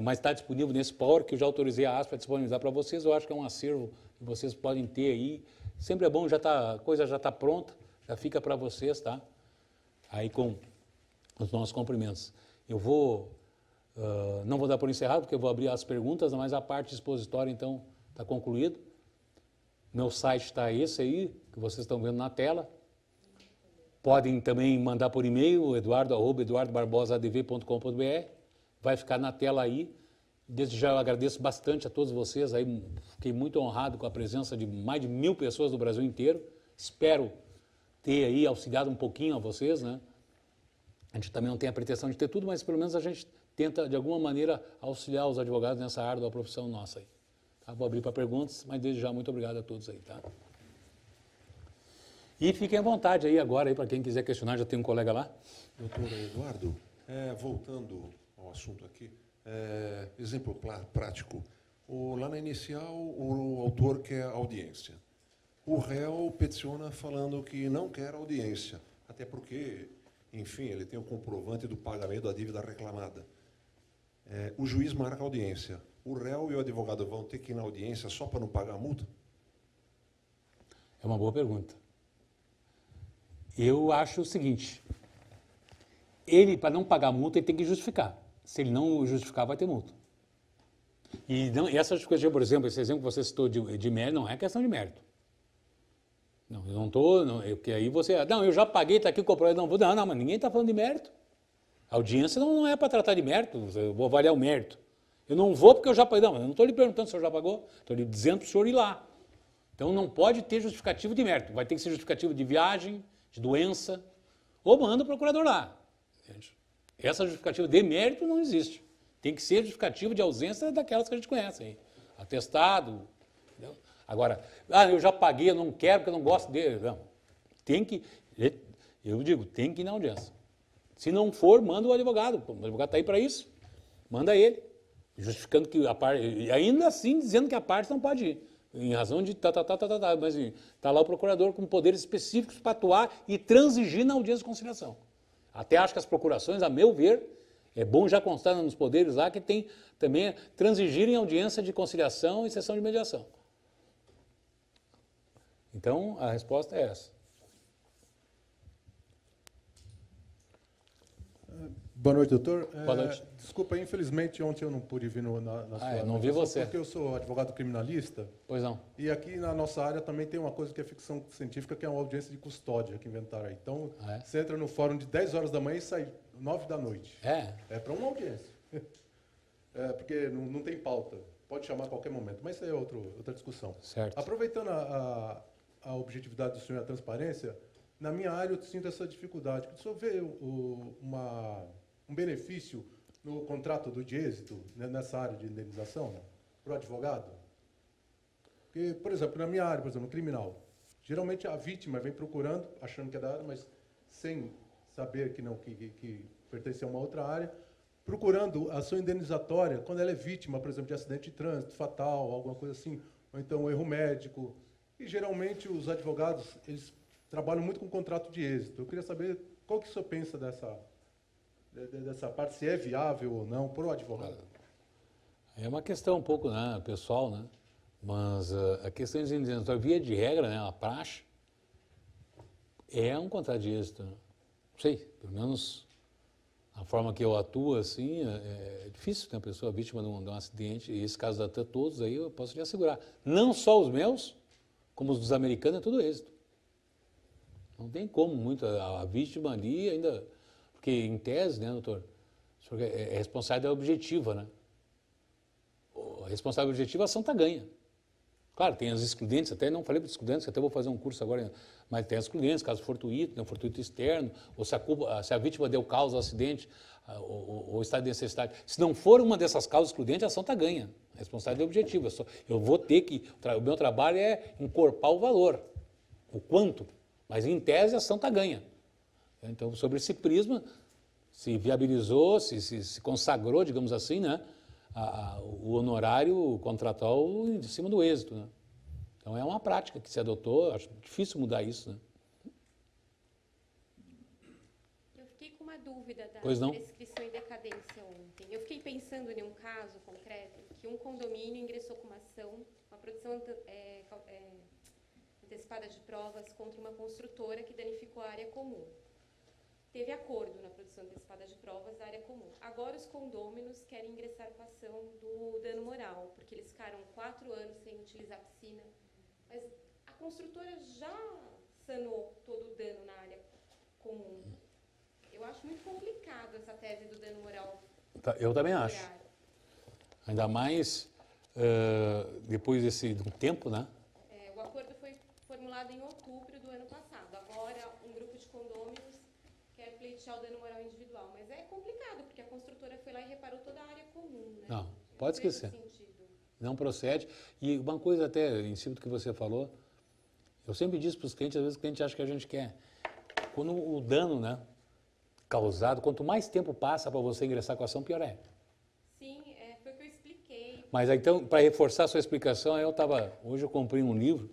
mas está disponível nesse Power, que eu já autorizei a ASP para disponibilizar para vocês, eu acho que é um acervo que vocês podem ter aí, sempre é bom, a coisa já está pronta, já fica para vocês, tá? Aí com os nossos cumprimentos. Eu não vou dar por encerrado, porque eu vou abrir as perguntas, mas a parte expositória, então, está concluída. Meu site está esse aí, que vocês estão vendo na tela. Podem também mandar por e-mail, eduardo@eduardobarbosaadv.com.br. Vai ficar na tela aí. Desde já eu agradeço bastante a todos vocês. Aí, fiquei muito honrado com a presença de mais de 1000 pessoas do Brasil inteiro. Espero ter aí auxiliado um pouquinho a vocês, né? A gente também não tem a pretensão de ter tudo, mas pelo menos a gente tenta, de alguma maneira, auxiliar os advogados nessa árdua profissão nossa aí. Tá? Vou abrir para perguntas, mas desde já muito obrigado a todos aí, tá? E fiquem à vontade aí agora, para quem quiser questionar, já tem um colega lá. Doutor Eduardo, voltando ao assunto aqui, exemplo prático. Lá na inicial, o autor quer audiência. O réu peticiona falando que não quer audiência, até porque, enfim, ele tem o comprovante do pagamento da dívida reclamada. O juiz marca a audiência. O réu e o advogado vão ter que ir na audiência só para não pagar a multa? É uma boa pergunta. Eu acho o seguinte, ele, para não pagar multa, ele tem que justificar. Se ele não justificar, vai ter multa. E essa justificativa, por exemplo, esse exemplo que você citou de mérito, não é questão de mérito. Não, eu não estou, porque aí você, não, eu já paguei, está aqui o comprovante, não, mas ninguém está falando de mérito. A audiência não é para tratar de mérito, eu vou avaliar o mérito. Eu não vou porque eu já paguei. Não, eu não estou lhe perguntando se o senhor já pagou, estou lhe dizendo para o senhor ir lá. Então não pode ter justificativo de mérito, vai ter que ser justificativo de viagem, de doença, ou manda o procurador lá. Entende? Essa justificativa de mérito não existe. Tem que ser justificativa de ausência daquelas que a gente conhece aí. Atestado. Entendeu? Agora, eu já paguei, eu não quero porque eu não gosto dele. Não. Tem que, eu digo, tem que ir na audiência. Se não for, manda o advogado. O advogado está aí para isso. Manda ele. Justificando que a parte. E ainda assim dizendo que a parte não pode ir. Em razão de mas está lá o procurador com poderes específicos para atuar e transigir na audiência de conciliação. Até acho que as procurações, a meu ver, é bom já constar nos poderes lá que tem também transigir em audiência de conciliação e sessão de mediação. Então, a resposta é essa. Boa noite, doutor. Boa noite. Desculpa, infelizmente ontem eu não pude vir na sua eu não vi você. porque eu sou advogado criminalista. Pois não. E aqui na nossa área também tem uma coisa que é ficção científica, que é uma audiência de custódia que inventaram aí. Então, você entra no fórum de 10 horas da manhã e sai 9 da noite. É para uma audiência. Porque não tem pauta. Pode chamar a qualquer momento, mas isso é outra discussão. Certo. Aproveitando a objetividade do senhor e a transparência, na minha área eu sinto essa dificuldade. O senhor vê um benefício no contrato de êxito, né, nessa área de indenização, para o advogado? Porque, por exemplo, na minha área, por exemplo, no criminal, geralmente a vítima vem procurando, achando que é da área, mas sem saber que pertence a uma outra área, procurando a ação indenizatória quando ela é vítima, por exemplo, de acidente de trânsito fatal, alguma coisa assim, ou então um erro médico. E, geralmente, os advogados, eles trabalham muito com contrato de êxito. Eu queria saber qual que o senhor pensa dessa parte, se é viável ou não, para o advogado. É uma questão um pouco pessoal, né? Mas a questão de indenizatória, via de regra, né, a praxe, é um contrato de êxito. Né? Não sei, pelo menos a forma que eu atuo, assim, é difícil ter uma pessoa vítima de um acidente, e esse caso até todos aí eu posso lhe assegurar. Não só os meus, como os dos americanos, é tudo êxito. Não tem como muito, a vítima ali ainda... Porque, em tese, né, doutor, é responsabilidade objetiva, né? A responsabilidade objetiva, a ação está ganha. Claro, tem as excludentes, até não falei para os excludentes, que até vou fazer um curso agora, mas tem as excludentes, caso fortuito, né, fortuito externo, ou se a vítima deu causa ao acidente, ou está de necessidade. Se não for uma dessas causas excludentes, a ação está ganha. A responsabilidade objetiva. Eu vou ter que... O meu trabalho é encorpar o valor, o quanto, mas, em tese, a ação está ganha. Então, sobre esse prisma, se viabilizou, se consagrou, digamos assim, né, o honorário contratual em cima do êxito. Né? Então, é uma prática que se adotou, acho difícil mudar isso. Né? Eu fiquei com uma dúvida da prescrição e decadência ontem. Eu fiquei pensando em um caso concreto que um condomínio ingressou com uma ação, uma produção antecipada de provas contra uma construtora que danificou a área comum. Teve acordo na produção antecipada de provas da área comum. Agora os condôminos querem ingressar com a ação do dano moral, porque eles ficaram 4 anos sem utilizar a piscina. Mas a construtora já sanou todo o dano na área comum. Eu acho muito complicado essa tese do dano moral. Eu também acho. Ainda mais depois do tempo, né? O acordo foi formulado em outubro do ano passado. Agora, um grupo de condôminos quer pleitear o dano moral individual. Mas é complicado, porque a construtora foi lá e reparou toda a área comum. Né? Não, pode esquecer. Não procede. E uma coisa até, em cima do que você falou, eu sempre disse para os clientes, às vezes o cliente acha que a gente quer. Quando o dano, né, causado, quanto mais tempo passa para você ingressar com a ação, pior é. Sim, foi o que eu expliquei. Mas então, para reforçar a sua explicação, hoje eu comprei um livro,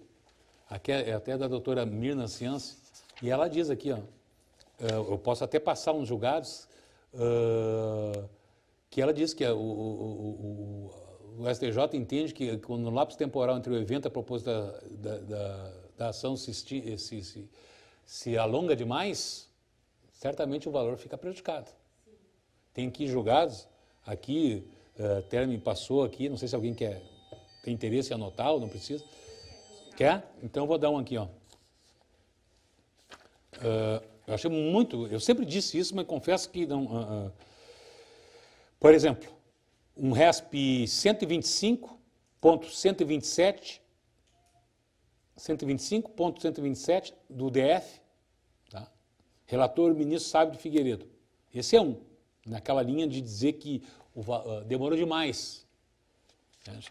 aqui é até da doutora Mirna Ciance, e ela diz aqui, ó, eu posso até passar uns julgados, que ela diz que o STJ entende que quando no lapso temporal entre o evento e a proposta da ação se alonga demais, certamente o valor fica prejudicado. Sim. Tem aqui julgados, aqui, termo passou aqui, não sei se alguém tem interesse em anotar ou não precisa. Quer? Então eu vou dar um aqui, ó. Eu achei muito, eu sempre disse isso, mas confesso que não. Por exemplo, um RESP 125.127 do DF, tá? Relator ministro Sábio de Figueiredo. Esse é um, naquela linha de dizer que demorou demais, né?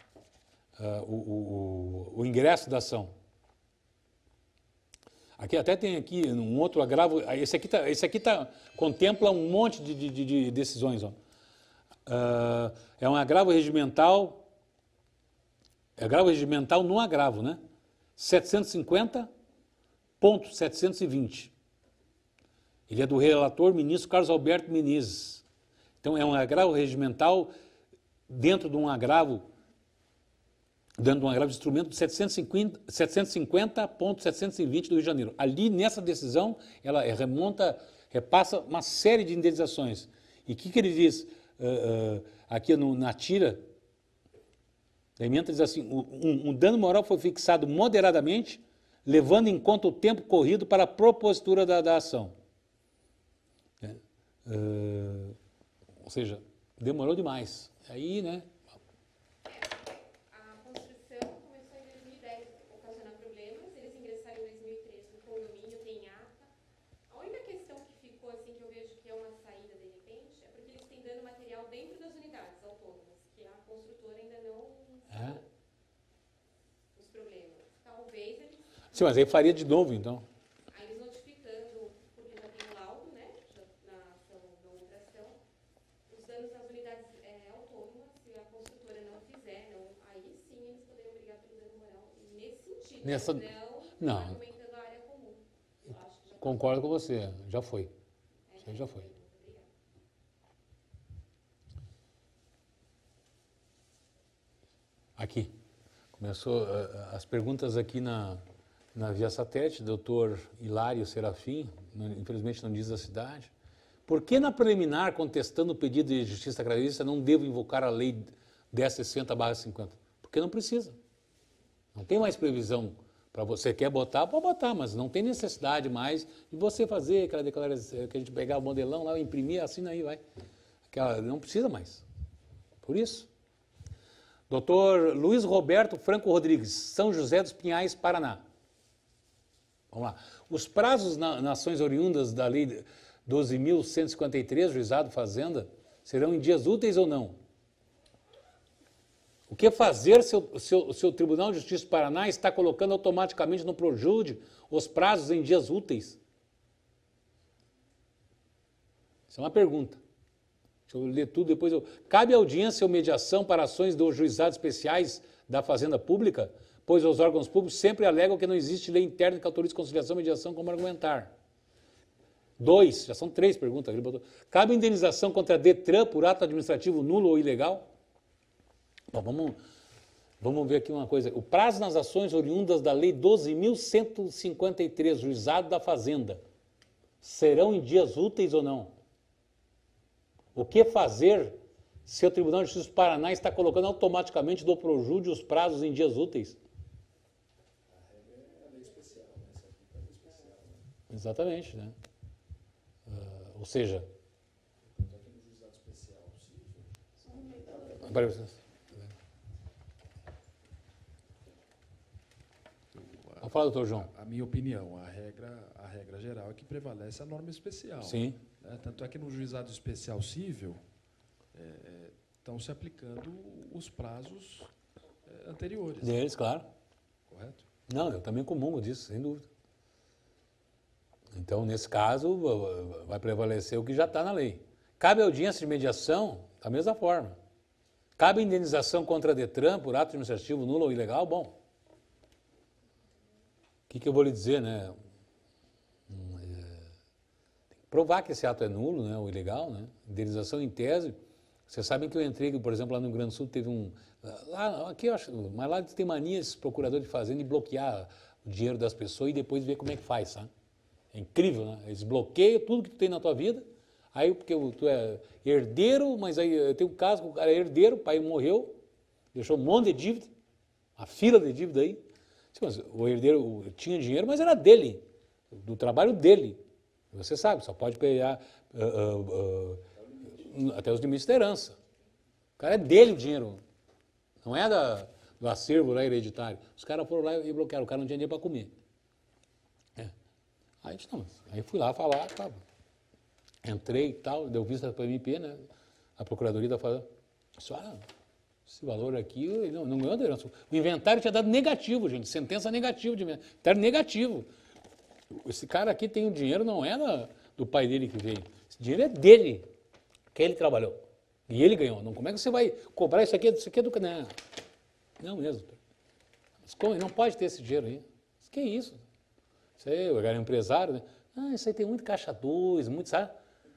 O ingresso da ação. Aqui até tem aqui um outro agravo. Esse aqui contempla um monte de decisões. Ó. É um agravo regimental. É agravo regimental no agravo, né? 750.720. Ele é do relator ministro Carlos Alberto Menezes. Então é um agravo regimental dentro de um agravo de instrumento de 750.720 do Rio de Janeiro. Ali, nessa decisão, ela repassa uma série de indenizações. E o que ele diz aqui na tira da emenda? Diz assim, um dano moral foi fixado moderadamente, levando em conta o tempo corrido para a propositura da ação. Ou seja, demorou demais. Aí, né? Sim, mas aí faria de novo, então. Aí eles notificando, porque já tem o laudo, né, na ação da outra ação, os danos às unidades autônomas, se a construtora não fizer, aí sim eles poderiam brigar pelo dano moral nesse sentido. Não argumentando a área comum. Eu acho que já concordo com você, já foi. Isso aí já foi. Aqui. Começou as perguntas aqui na via satélite, doutor Hilário Serafim, infelizmente não diz a cidade. Por que na preliminar, contestando o pedido de justiça agrarista, não devo invocar a lei 1060/50? Porque não precisa. Não tem mais previsão para você. Quer botar, pode botar, mas não tem necessidade mais de você fazer aquela declaração, que a gente pegar o modelão lá, imprimir, assina aí, vai. Não precisa mais. Por isso. Doutor Luiz Roberto Franco Rodrigues, São José dos Pinhais, Paraná. Vamos lá. Os prazos nas ações oriundas da Lei 12.153, Juizado Fazenda, serão em dias úteis ou não? O que fazer se o Tribunal de Justiça do Paraná está colocando automaticamente no Projúdice os prazos em dias úteis? Isso é uma pergunta. Deixa eu ler tudo, depois eu... Cabe audiência ou mediação para ações dos juizados especiais da Fazenda Pública, pois os órgãos públicos sempre alegam que não existe lei interna que autorize conciliação e mediação como argumentar. 2, já são 3 perguntas. Cabe indenização contra a DETRAN por ato administrativo nulo ou ilegal? Bom, vamos ver aqui uma coisa. O prazo nas ações oriundas da Lei 12.153, Juizado da Fazenda, serão em dias úteis ou não? O que fazer se o Tribunal de Justiça do Paraná está colocando automaticamente do Projúdice os prazos em dias úteis? A lei especial, né? Essa aqui é a lei especial. Exatamente, né? Ou seja... Então, aqui no juizado especial possível... Vamos falar, doutor João. A minha opinião, a regra geral é que prevalece a norma especial. Sim. Né? Tanto é que no juizado especial cível estão se aplicando os prazos anteriores. Deles, claro. Correto? Não, eu também comungo disso, sem dúvida. Então, nesse caso, vai prevalecer o que já está na lei. Cabe audiência de mediação da mesma forma. Cabe indenização contra a DETRAN por ato administrativo nulo ou ilegal? Bom, o que eu vou lhe dizer, né? Tem que provar que esse ato é nulo, né, ou ilegal, né? Indenização em tese. Vocês sabem que eu entrei, por exemplo, lá no Rio Grande do Sul, teve um... Aqui eu acho, mas lá tem mania esses procuradores de fazenda de bloquear o dinheiro das pessoas e depois ver como é que faz, sabe? É incrível, né? Eles bloqueiam tudo que tu tem na tua vida, aí porque tu é herdeiro, mas aí tem um caso que o cara é herdeiro, o pai morreu, deixou um monte de dívida, uma fila de dívida aí. Mas o herdeiro tinha dinheiro, mas era dele, do trabalho dele. Você sabe, só pode pegar até os limites da herança. O cara é dele o dinheiro, não é do acervo lá hereditário. Os caras foram lá e bloquearam, o cara não tinha dinheiro para comer. Aí fui lá falar, tá, entrei e tal, deu vista para a MP, né? A Procuradoria da Fazenda. Esse valor aqui ele não ganhou da herança. O inventário tinha dado negativo, gente, sentença negativa de inventário negativo. Esse cara aqui tem o dinheiro, não é do pai dele que veio. Esse dinheiro é dele, que ele trabalhou. E ele ganhou. Não, como é que você vai cobrar isso aqui? Isso aqui é do... Não mesmo. Mas como? Não pode ter esse dinheiro aí. Que é isso? Isso aí, o cara é empresário, né? Isso aí tem muito caixa 2, muito, sabe?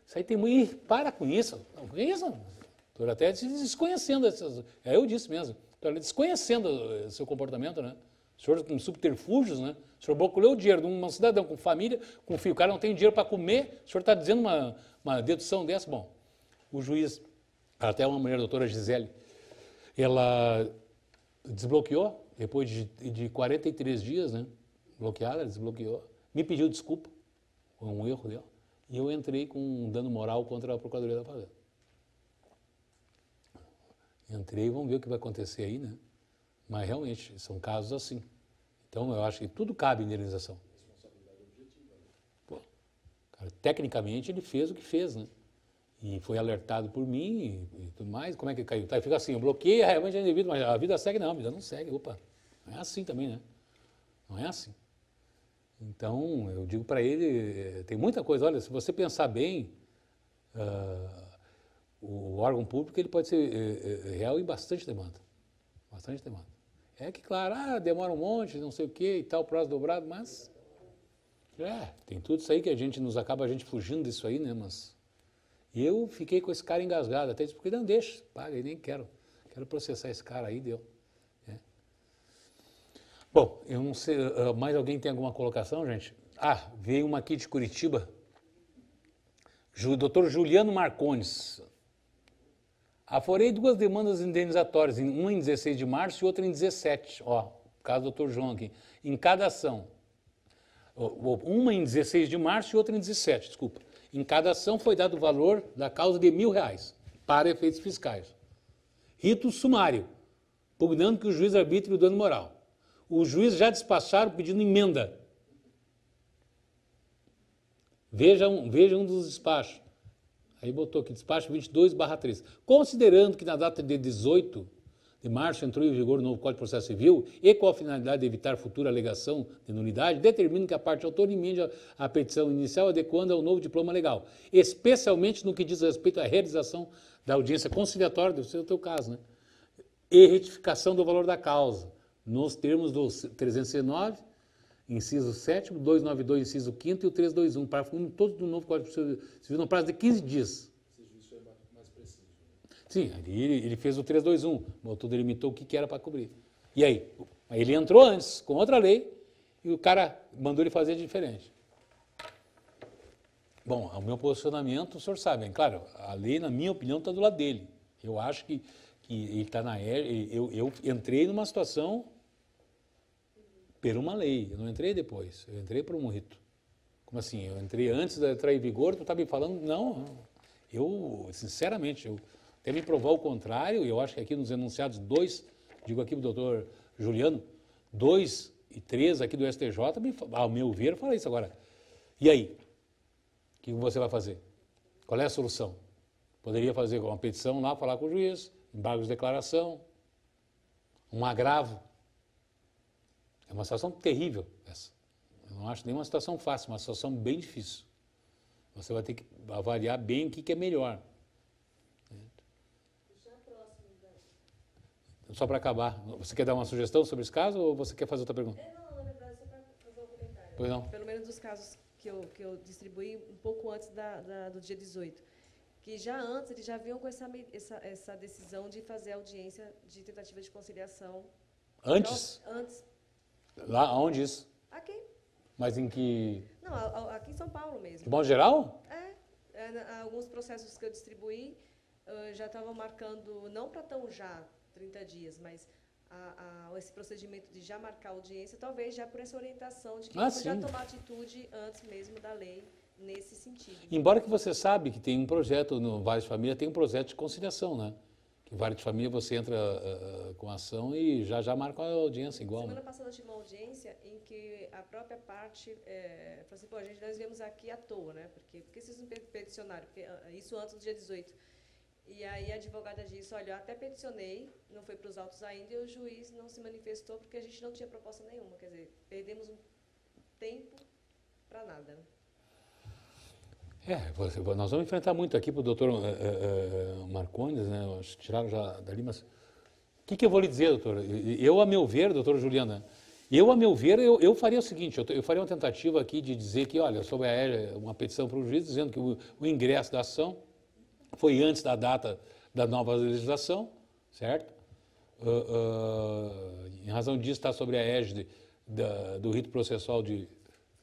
Isso aí tem muito... Para com isso. Não, com isso. Estou até desconhecendo essas... Eu disse mesmo. Estou desconhecendo o seu comportamento, né? O senhor com subterfúgios, né? O senhor bloqueou o dinheiro de um cidadão com família, com filho. O cara não tem dinheiro para comer. O senhor está dizendo uma dedução dessa? Bom, o juiz, até uma mulher, a doutora Gisele, ela desbloqueou, depois de 43 dias, né? Bloqueada, ela desbloqueou. Me pediu desculpa, foi um erro dela. E eu entrei com um dano moral contra a Procuradoria da Fazenda. Entrei, vamos ver o que vai acontecer aí, né? Mas realmente, são casos assim. Então, eu acho que tudo cabe indenização. Responsabilidade objetiva. Pô, cara, tecnicamente, ele fez o que fez, né? E foi alertado por mim e tudo mais. Como é que caiu? Tá, fica assim, eu bloqueei, realmente é indevido, mas a vida segue, não, a vida não segue. Opa, não é assim também, né? Não é assim. Então, eu digo para ele, tem muita coisa. Olha, se você pensar bem, o órgão público ele pode ser real em bastante demanda. Bastante demanda. É que, claro, demora um monte, não sei o quê e tal, prazo dobrado, mas... tem tudo isso aí que a gente acaba fugindo disso aí, né? Mas eu fiquei com esse cara engasgado, até disse, porque não deixa, paga, eu nem quero. Quero processar esse cara aí, deu. Bom, eu não sei, mais alguém tem alguma colocação, gente? Veio uma aqui de Curitiba. Dr. Juliano Marcones. Aforei 2 demandas indenizatórias, uma em 16 de março e outra em 17. Caso do Dr. João aqui. Em cada ação. Uma em 16 de março e outra em 17, desculpa. Em cada ação foi dado o valor da causa de R$1.000, para efeitos fiscais. Rito sumário, pugnando que o juiz arbitre o dano moral. Os juízes já despacharam pedindo emenda. Veja um dos despachos. Aí botou aqui, despacho 22/13. Considerando que na data de 18 de março entrou em vigor o novo Código de Processo Civil e com a finalidade de evitar futura alegação de nulidade, determino que a parte autora emende a petição inicial adequando ao novo diploma legal, especialmente no que diz respeito à realização da audiência conciliatória, deve ser o teu caso, né? E retificação do valor da causa, nos termos do 309, inciso 7º, 292, inciso 5º e o 321, parágrafo 1, todos do novo Código Civil, no prazo de 15 dias. Esse juiz foi mais preciso. Sim, ele fez o 321, delimitou o que era para cobrir. E aí? Ele entrou antes, com outra lei, e o cara mandou ele fazer diferente. Bom, o meu posicionamento, o senhor sabe, hein? Claro, a lei, na minha opinião, está do lado dele. Eu acho que ele está eu entrei numa situação por uma lei, eu não entrei depois, eu entrei por um rito. Como assim? Eu entrei antes de entrar em vigor, tu está me falando? Não, eu, sinceramente, até me provar o contrário, eu acho que aqui nos enunciados 2, digo aqui para o doutor Juliano, 2 e 3 aqui do STJ, ao meu ver, fala isso agora. E aí? O que você vai fazer? Qual é a solução? Poderia fazer uma petição lá, falar com o juiz, embargo de declaração, um agravo. É uma situação terrível essa. Eu não acho nenhuma situação fácil, uma situação bem difícil. Você vai ter que avaliar bem o que é melhor. Só para acabar, você quer dar uma sugestão sobre esse caso ou você quer fazer outra pergunta? Não, na verdade, só para fazer um comentário. Pois não. Pelo menos dos casos que eu distribuí um pouco antes do dia 18. Que já antes eles já vinham com essa decisão de fazer audiência de tentativa de conciliação. Antes? Então, antes. Lá, aonde isso? Aqui. Mas em que... Não, aqui em São Paulo mesmo. De modo geral? Alguns processos que eu distribuí já estavam marcando, não para tão já 30 dias, mas esse procedimento de já marcar audiência, talvez já por essa orientação de que já tomar atitude antes mesmo da lei nesse sentido. Embora que você sabe que tem um projeto, no Vale de Família tem um projeto de conciliação, né? Que Vale de Família você entra com ação e já marca a audiência igual. Semana Né? passada eu tive uma audiência em que a própria parte falou assim, pô, nós viemos aqui à toa, né? Porque vocês não peticionaram? Porque, isso antes do dia 18. E aí a advogada disse, olha, eu até peticionei, não foi para os autos ainda, e o juiz não se manifestou porque a gente não tinha proposta nenhuma. Quer dizer, perdemos um tempo para nada. Nós vamos enfrentar muito aqui para o doutor Marcondes, né? Acho que tiraram já dali, mas... O que eu vou lhe dizer, doutor? Eu, a meu ver, doutora Juliana, eu faria o seguinte, eu faria uma tentativa aqui de dizer que, olha, sobre uma petição para o juiz, dizendo que o ingresso da ação foi antes da data da nova legislação, certo? Em razão disso, está sobre a égide do rito processual de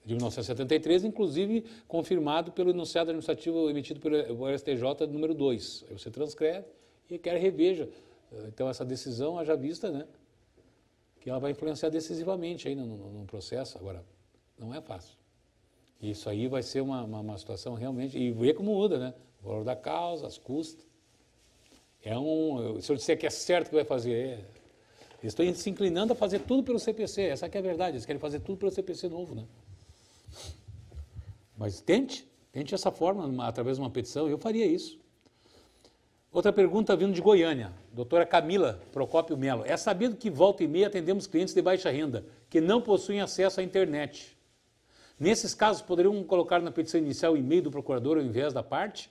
1973, inclusive confirmado pelo enunciado administrativo emitido pelo STJ número 2. Aí você transcreve e quer reveja. Então, essa decisão, haja vista, né, que ela vai influenciar decisivamente aí no processo. Agora, não é fácil. Isso aí vai ser uma situação realmente... E ver como muda, né? O valor da causa, as custas. Se eu disser que é certo que vai fazer... Estou se inclinando a fazer tudo pelo CPC. Essa que é a verdade. Eles querem fazer tudo pelo CPC novo, né? Mas tente essa forma, através de uma petição. Eu faria isso. Outra pergunta vindo de Goiânia, doutora Camila Procópio Melo. É sabido que volta e meia atendemos clientes de baixa renda, que não possuem acesso à internet. Nesses casos, poderiam colocar na petição inicial o e-mail do procurador ao invés da parte?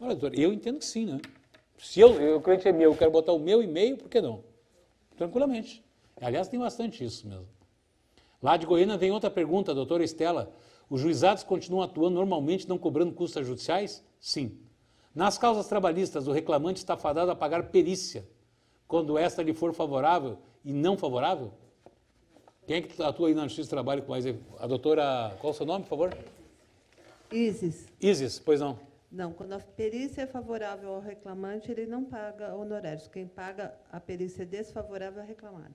Olha, doutor, eu entendo que sim, né? Se o cliente é meu, eu quero botar o meu e-mail, por que não? Tranquilamente. Aliás, tem bastante isso mesmo. Lá de Goiânia vem outra pergunta, doutora Estela. Os juizados continuam atuando normalmente, não cobrando custas judiciais? Sim. Nas causas trabalhistas, o reclamante está fadado a pagar perícia, quando esta lhe for favorável e não favorável? Quem é que atua aí na Justiça do Trabalho com mais... A doutora... Qual é o seu nome, por favor? Isis. Isis, pois não. Não, quando a perícia é favorável ao reclamante, ele não paga honorários. Quem paga a perícia desfavorável é a reclamada.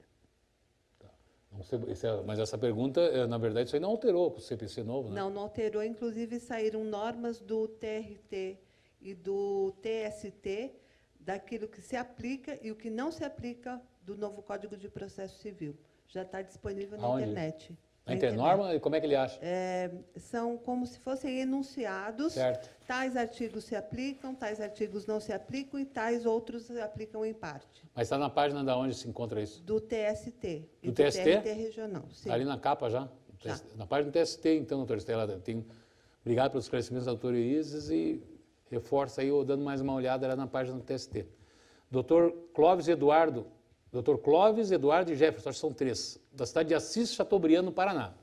Mas essa pergunta, na verdade, isso aí não alterou para o CPC novo, né? Não alterou. Inclusive, saíram normas do TRT e do TST daquilo que se aplica e o que não se aplica do novo Código de Processo Civil. Já está disponível na internet. Na internet. Norma, e como é que ele acha? São como se fossem enunciados. Certo. Tais artigos se aplicam, tais artigos não se aplicam e tais outros se aplicam em parte. Mas está na página de onde se encontra isso? Do TST. Do e TST? Do TRT regional, sim. Ali na capa já? Já. Na página do TST, então, doutora Estela, obrigado pelos esclarecimentos da doutora Isis e reforça aí, dando mais uma olhada lá na página do TST. Doutor Clóvis Eduardo e Jefferson, acho que são 3, da cidade de Assis Chateaubriand, no Paraná.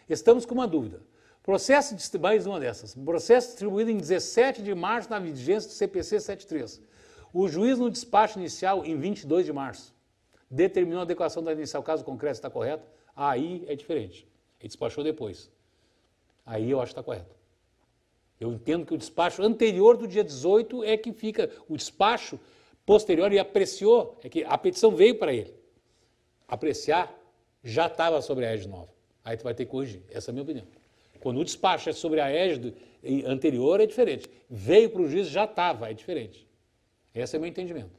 Estamos com uma dúvida. Mais uma dessas. Processo distribuído em 17 de março na vigência do CPC 73. O juiz, no despacho inicial, em 22 de março, determinou a adequação da inicial, caso concreto está correto. Aí é diferente. Ele despachou depois. Aí eu acho que está correto. Eu entendo que o despacho anterior do dia 18 é que fica o despacho posterior e apreciou, é que a petição veio para ele. Apreciar já estava sobre a égide nova. Aí tu vai ter que corrigir. Essa é a minha opinião. Quando o despacho é sobre a égide anterior, é diferente. Veio para o juiz, já estava, é diferente. Esse é o meu entendimento.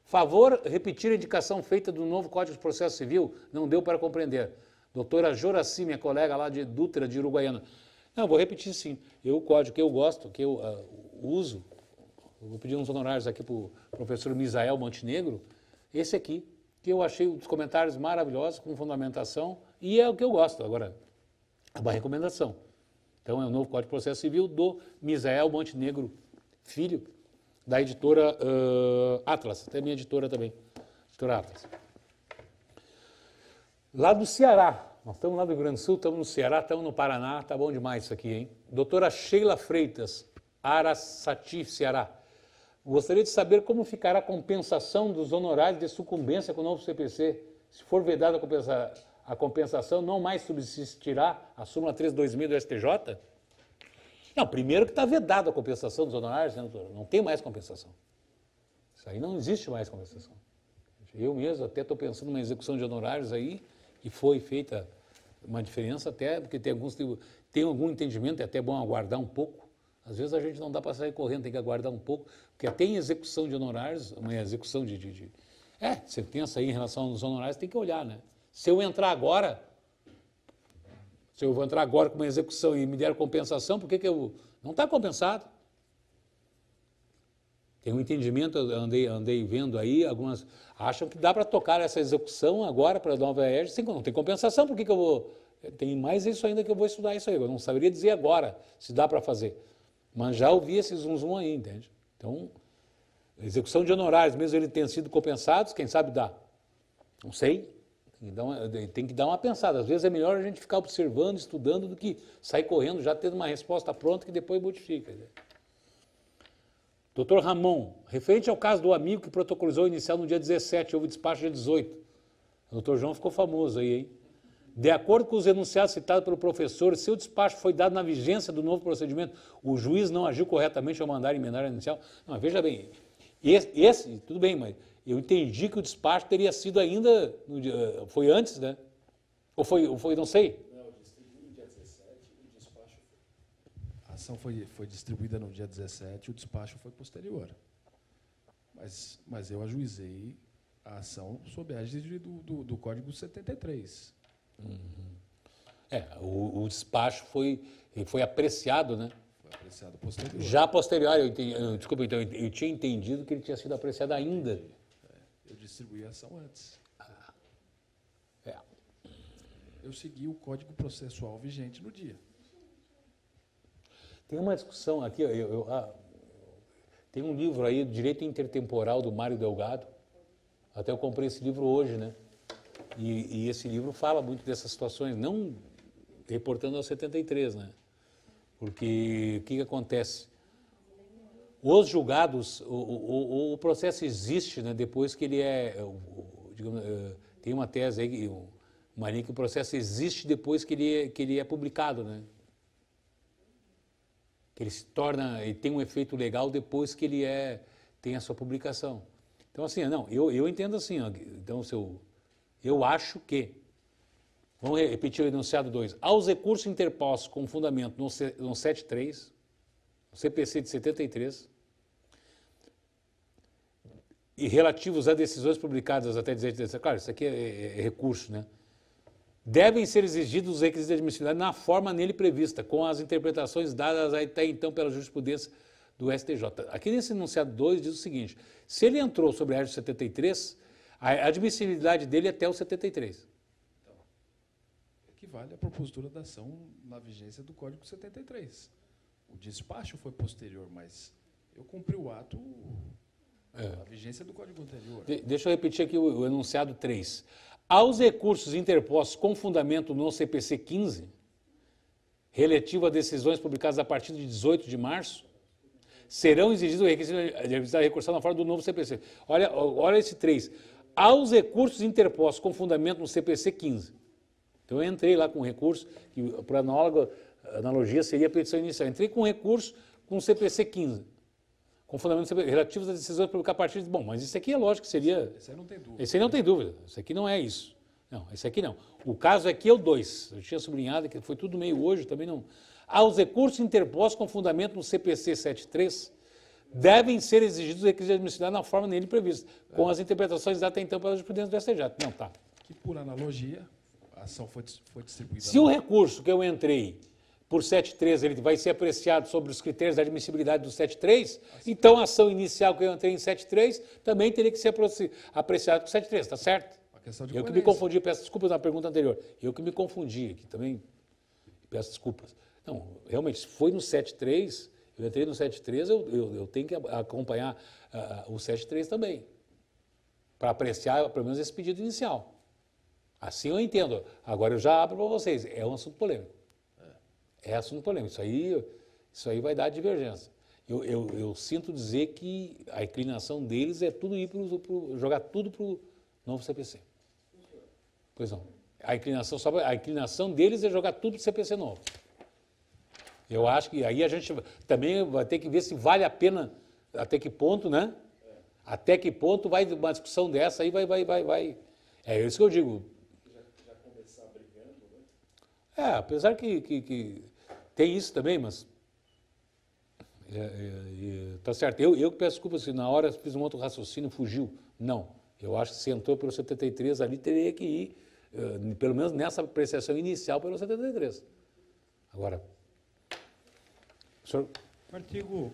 Favor repetir a indicação feita do novo Código de Processo Civil, não deu para compreender. Doutora Joraci, minha colega lá de Dutra, de Uruguaiana. Não, vou repetir sim. O código que eu gosto, que eu uso, eu vou pedir uns honorários aqui para o professor Misael Montenegro, esse aqui, que eu achei os comentários maravilhosos, com fundamentação, e é o que eu gosto. Agora, é uma recomendação. Então, é o novo Código de Processo Civil do Misael Montenegro Filho, da editora Atlas, até minha editora também, editora Atlas. Lá do Ceará, nós estamos lá do Rio Grande do Sul, estamos no Ceará, estamos no Paraná, tá bom demais isso aqui, hein? Doutora Sheila Freitas, Araçati, Ceará. Gostaria de saber como ficará a compensação dos honorários de sucumbência com o novo CPC. Se for vedada a compensação, não mais subsistirá a súmula 3/2000 do STJ? Não, primeiro que está vedada a compensação dos honorários, né, doutor? Não tem mais compensação. Isso aí não existe mais compensação. Eu mesmo até estou pensando numa execução de honorários aí, que foi feita uma diferença até, porque tem alguns que tem algum entendimento, é até bom aguardar um pouco. Às vezes a gente não dá para sair correndo, tem que aguardar um pouco, porque até em execução de honorários, uma execução sentença aí em relação aos honorários, tem que olhar, né? Se eu vou entrar agora com uma execução e me der compensação, por que eu... Não está compensado. Tem um entendimento, eu andei vendo aí, algumas acham que dá para tocar essa execução agora para a Nova ERJ, sem, não tem compensação, por que eu vou... Tem mais isso ainda que eu vou estudar isso aí, eu não saberia dizer agora se dá para fazer. Mas já ouvi esse zum aí, entende? Então, execução de honorários, mesmo ele tendo sido compensados, quem sabe dá. Não sei, então, tem que dar uma pensada. Às vezes é melhor a gente ficar observando, estudando, do que sair correndo, já tendo uma resposta pronta que depois modifica. Doutor Ramon, referente ao caso do amigo que protocolizou o inicial no dia 17, houve despacho dia 18. O doutor João ficou famoso aí, hein? De acordo com os enunciados citados pelo professor, se o despacho foi dado na vigência do novo procedimento, o juiz não agiu corretamente ao mandar emendar a inicial. Não, veja bem, esse tudo bem, mas eu entendi que o despacho teria sido ainda, foi antes, né? Ou foi não sei? Não, distribuiu no dia 17, o despacho... A ação foi distribuída no dia 17, o despacho foi posterior. Mas eu ajuizei a ação sob a égide do Código 73. O despacho foi apreciado, né? Foi apreciado posterior. Já posterior, desculpa, então, eu tinha entendido que ele tinha sido apreciado ainda. Eu distribuí a ação antes. É. Eu segui o Código Processual vigente no dia. Tem uma discussão aqui, tem um livro aí, Direito Intertemporal, do Mário Delgado. Até eu comprei esse livro hoje, né? E esse livro fala muito dessas situações, não reportando ao 73, né? Porque o que acontece? Os julgados, o processo existe, né, depois que ele digamos, tem uma tese aí, uma linha que o processo existe depois que ele é publicado, né? Que ele se torna, ele tem um efeito legal depois que ele tem a sua publicação. Então, assim, não, eu entendo assim, ó, então, eu acho que, vamos repetir o enunciado 2, aos recursos interpostos com fundamento no 73, no CPC de 73, e relativos a decisões publicadas até 18, claro, isso aqui é recurso, né? Devem ser exigidos os requisitos de admissibilidade na forma nele prevista, com as interpretações dadas até então pela jurisprudência do STJ. Aqui nesse enunciado 2 diz o seguinte, se ele entrou sobre a égide 73, a admissibilidade dele é até o 73. Então, equivale à propositura da ação na vigência do Código 73. O despacho foi posterior, mas eu cumpri o ato, a vigência do Código anterior. Deixa eu repetir aqui o enunciado 3. Aos recursos interpostos com fundamento no CPC 15, relativo a decisões publicadas a partir de 18 de março, serão exigidos o requisito de recursão na forma do novo CPC. Olha esse 3. Aos recursos interpostos com fundamento no CPC 15. Então, eu entrei lá com recurso, que por analogia seria a petição inicial. Entrei com recurso com o CPC 15, com fundamento relativos às decisões publicadas a partir de... Bom, mas isso aqui é lógico que seria... Esse aí não tem dúvida. Esse aí não tem dúvida. Esse aqui não é isso. Não, esse aqui não. O caso aqui é o 2. Eu tinha sublinhado que foi tudo meio hoje, também não... Aos recursos interpostos com fundamento no CPC 73, devem ser exigidos os requisitos de admissibilidade na forma nele prevista, com as interpretações dadas até então pela jurisprudência do STJ. Não, tá. Que, por analogia, a ação foi distribuída... Se o recurso que eu entrei por 7.3, ele vai ser apreciado sobre os critérios da admissibilidade do 7.3, então a ação inicial que eu entrei em 7.3 também teria que ser apreciada com 7.3, está certo? A questão de Eu que me confundi, peço desculpas na pergunta anterior. Eu que me confundi aqui também, peço desculpas. Não, realmente, se foi no 7.3, eu entrei no 7.3, eu tenho que acompanhar o 7.3 também, para apreciar pelo menos esse pedido inicial. Assim eu entendo. Agora eu já abro para vocês, é um assunto polêmico. É assunto polêmico. Isso aí vai dar divergência. Eu sinto dizer que a inclinação deles é tudo ir jogar tudo para o novo CPC. Pois não. A inclinação deles é jogar tudo para o CPC novo. Eu acho que aí a gente também vai ter que ver se vale a pena, até que ponto, né? Até que ponto vai uma discussão dessa aí vai. É isso que eu digo. Já começar brigando, né? Apesar que tem isso também, mas tá certo. Eu que peço desculpa se na hora fiz um outro raciocínio, fugiu. Não, eu acho que se entrou pelo 73 ali, teria que ir, pelo menos nessa apreciação inicial, pelo 73. Agora, o senhor... Artigo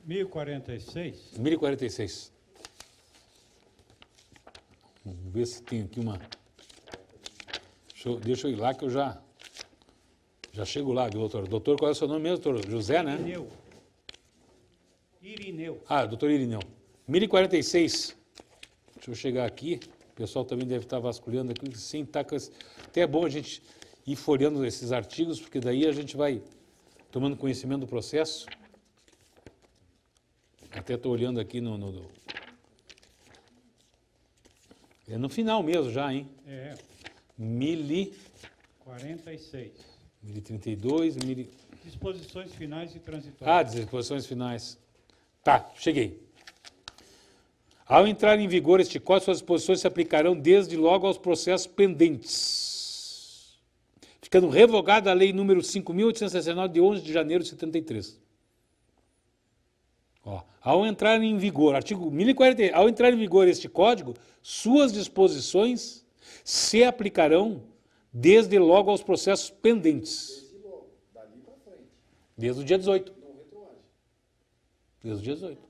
1046. 1046. Vamos ver se tem aqui uma... Deixa eu ir lá que eu já chego lá, doutor. Doutor, qual é o seu nome mesmo, doutor? José, né? Irineu. Doutor Irineu. 1046. Deixa eu chegar aqui. O pessoal também deve estar vasculhando aqui. Sim, tá com... Até é bom a gente ir folheando esses artigos, porque daí a gente vai tomando conhecimento do processo. Até estou olhando aqui É no final mesmo já, hein? 46. 1032, Disposições finais e transitórias. Disposições finais. Tá, cheguei. Ao entrar em vigor este Código, suas disposições se aplicarão desde logo aos processos pendentes, ficando revogada a Lei número 5.869, de 11 de janeiro de 73. Ao entrar em vigor, artigo 1040, ao entrar em vigor este Código, suas disposições se aplicarão desde logo aos processos pendentes. Desde logo, dali para frente. Desde o dia 18. Não retroage. Desde o dia 18.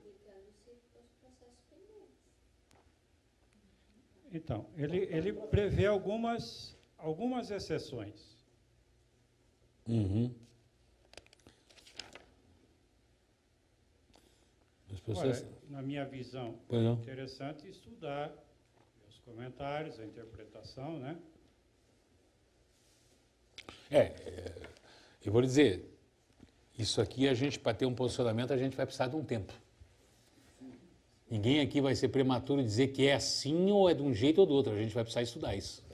Então, ele prevê algumas exceções. Uhum. Agora, na minha visão, Pois não. é interessante estudar os comentários, a interpretação, né? Eu vou lhe dizer, isso aqui para ter um posicionamento, a gente vai precisar de um tempo. Ninguém aqui vai ser prematuro e dizer que é assim ou é de um jeito ou do outro, a gente vai precisar estudar isso.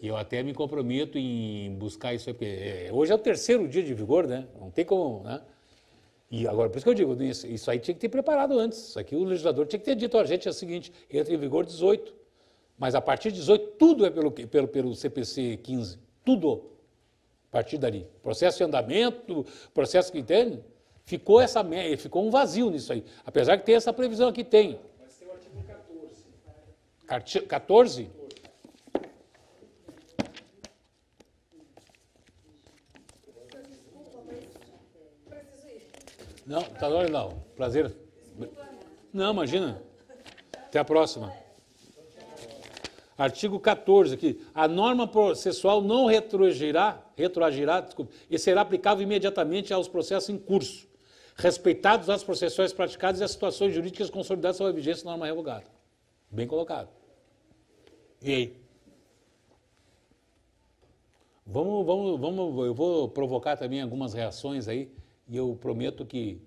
E eu até me comprometo em buscar isso aí, porque hoje é o 3º dia de vigor, né? Não tem como, né? E agora, por isso que eu digo, isso aí tinha que ter preparado antes. Isso aqui o legislador tinha que ter dito, gente, é o seguinte, entra em vigor 18. Mas a partir de 18, tudo é pelo CPC 15. Tudo. A partir dali. Processo de andamento, processo que tem, ficou um vazio nisso aí. Apesar que tem essa previsão aqui, tem. Mas tem o artigo 14. 14? Não, tá bom, não. Prazer. Não, imagina. Até a próxima. Artigo 14 aqui. A norma processual não retroagirá, e será aplicável imediatamente aos processos em curso, respeitados os atos processuais praticados e as situações jurídicas consolidadas sob a vigência da norma revogada. Bem colocado. E aí? Eu vou provocar também algumas reações aí, e eu prometo que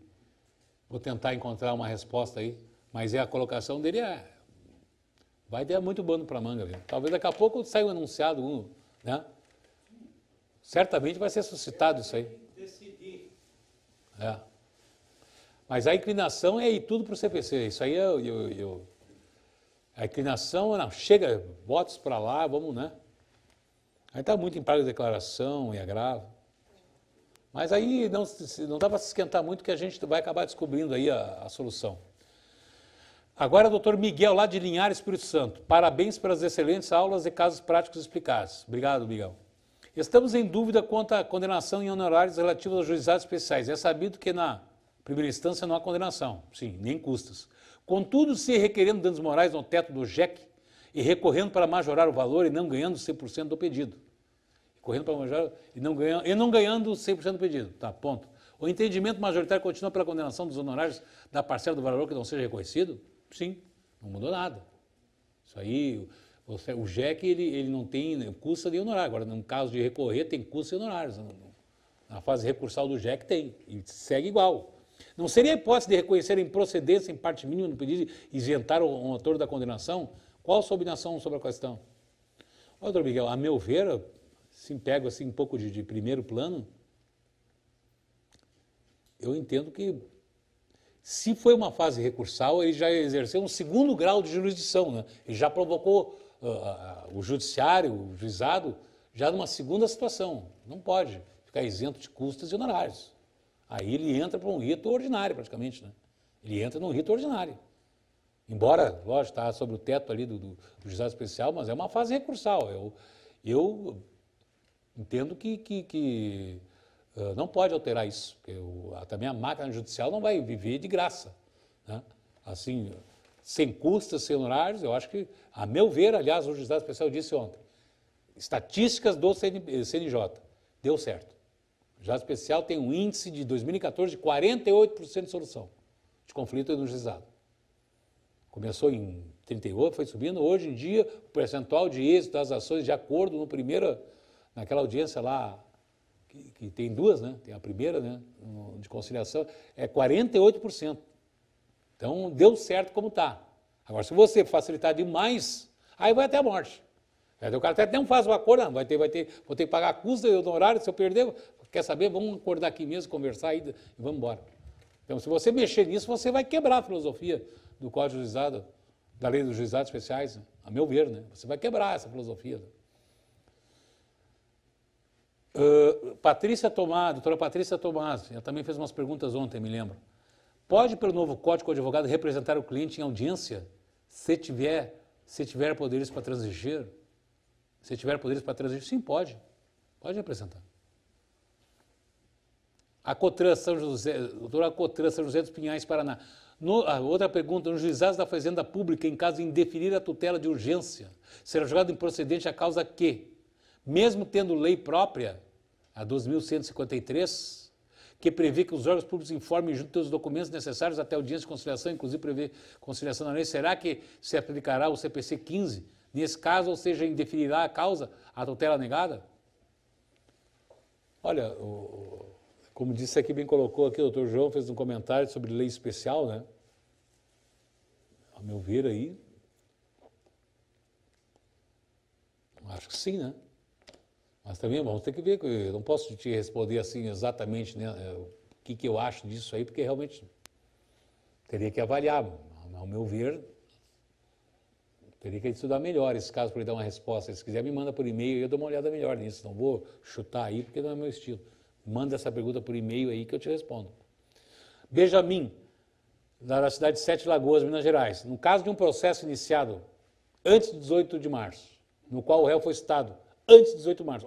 vou tentar encontrar uma resposta aí, mas a colocação dele vai ter muito bando para manga, viu? Talvez daqui a pouco saia um enunciado, né? Certamente vai ser suscitado isso aí. Decidir. Mas a inclinação é ir tudo para o CPC, isso aí a inclinação, não, chega, votos para lá, vamos, né? Aí está muito em prazo de declaração e agravo. Mas aí não dá para se esquentar muito, que a gente vai acabar descobrindo aí a solução. Agora, doutor Miguel, lá de Linhares, Espírito Santo. Parabéns pelas excelentes aulas e casos práticos explicados. Obrigado, Miguel. Estamos em dúvida quanto à condenação em honorários relativos aos juizados especiais. É sabido que na primeira instância não há condenação, sim, nem custas. Contudo, se requerendo danos morais no teto do JEC e recorrendo para majorar o valor e não ganhando 100% do pedido. Correndo para majorar e não ganhando 100% do pedido. Tá, ponto. O entendimento majoritário continua pela condenação dos honorários da parcela do valor que não seja reconhecido? Sim, não mudou nada. Isso aí, o JEC, ele não tem custo de honorário. Agora, no caso de recorrer, tem custos e honorários. Na fase recursal do JEC tem, e segue igual. Não seria a hipótese de reconhecer a improcedência em parte mínima no pedido e isentar o autor da condenação? Qual a sua opinião sobre a questão? Doutor Miguel, a meu ver, se pego assim um pouco de primeiro plano, eu entendo que, se foi uma fase recursal, ele já exerceu um 2º grau de jurisdição, né? Ele já provocou o judiciário, o juizado, já numa segunda situação. Não pode ficar isento de custas e honorários. Aí ele entra para um rito ordinário, praticamente, né? Ele entra num rito ordinário. Embora, lógico, está sobre o teto ali do juizado especial, mas é uma fase recursal. Eu entendo que não pode alterar isso, porque também a máquina judicial não vai viver de graça, né? Assim, sem custas, sem honorários, eu acho que, a meu ver, aliás, o juizado especial disse ontem, estatísticas do CNJ, deu certo. O juizado especial tem um índice de 2014 de 48% de solução de conflito no juizado. Começou em 38, foi subindo. Hoje em dia, o percentual de êxito das ações de acordo naquela audiência lá, que tem duas, né? Tem a primeira, né, de conciliação, é 48%. Então, deu certo como está. Agora, se você facilitar demais, aí vai até a morte. O cara até não faz o acordo, não, vou ter que pagar a custa e o honorário, se eu perder, quer saber, vamos acordar aqui mesmo, conversar aí e vamos embora. Então, se você mexer nisso, você vai quebrar a filosofia do Código de Juizado, da lei dos juizados especiais, né? A meu ver, né? Você vai quebrar essa filosofia. Né? Doutora Patrícia Tomás, ela também fez umas perguntas ontem, me lembro. Pode, pelo novo Código, o advogado representar o cliente em audiência se tiver poderes para transigir? Se tiver poderes para transigir, sim, pode. Pode representar. A Cotran, doutora Cotran, São José dos Pinhais, Paraná. Outra pergunta, nos juizados da Fazenda Pública, em caso de indeferir a tutela de urgência, será julgado improcedente a causa que, mesmo tendo lei própria, a 12.153, que prevê que os órgãos públicos informem junto os documentos necessários até a audiência de conciliação, inclusive prevê conciliação na lei, será que se aplicará o CPC 15 nesse caso, ou seja, indeferirá a causa, a tutela negada? Olha, como disse aqui, bem colocou aqui, o doutor João fez um comentário sobre lei especial, né? A meu ver aí, acho que sim, né? Mas também vamos ter que ver, eu não posso te responder assim exatamente, né, o que eu acho disso aí, porque realmente teria que avaliar, ao meu ver, teria que estudar melhor esse caso para ele dar uma resposta. Se quiser me manda por e-mail e eu dou uma olhada melhor nisso, não vou chutar aí porque não é meu estilo. Manda essa pergunta por e-mail aí que eu te respondo. Benjamin, da cidade de Sete Lagoas, Minas Gerais. No caso de um processo iniciado antes de 18 de março, no qual o réu foi citado antes de 18 de março.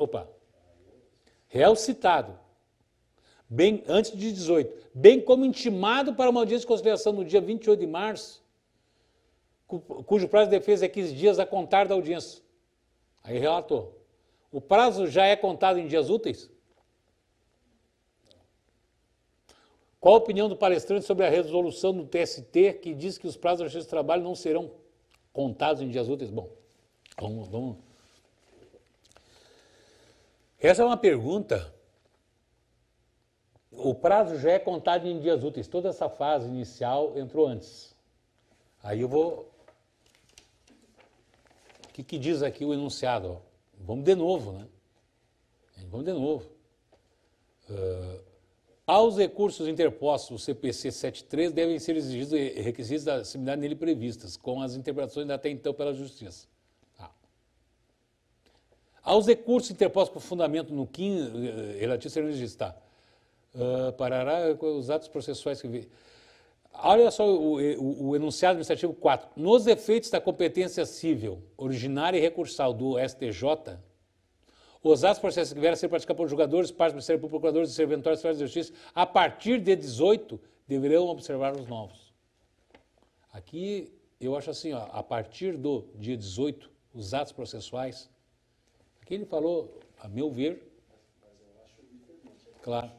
Réu citado bem antes de 18, bem como intimado para uma audiência de conciliação no dia 28 de março, cujo prazo de defesa é 15 dias a contar da audiência. Aí relatou. O prazo já é contado em dias úteis? Qual a opinião do palestrante sobre a resolução do TST que diz que os prazos da justiça do trabalho não serão contados em dias úteis? Bom, vamos. Essa é uma pergunta. O prazo já é contado em dias úteis. Toda essa fase inicial entrou antes. Aí eu vou... O que diz aqui o enunciado? Vamos de novo, né? Vamos de novo. Aos recursos interpostos, o CPC 73 devem ser exigidos requisitos da similar nele previstas, com as interpretações até então pela Justiça. Aos recursos interpostos por fundamento no 15, relativo a serviço digital, parará os atos processuais que... Olha só o enunciado administrativo 4. Nos efeitos da competência civil, originária e recursal do STJ, os atos processuais que vierem a ser praticados por julgadores, partes do Ministério Público, procuradores e serventórios da Justiça, a partir de 18, deverão observar os novos. Aqui, eu acho assim, ó, a partir do dia 18, os atos processuais, aqui ele falou, a meu ver, claro.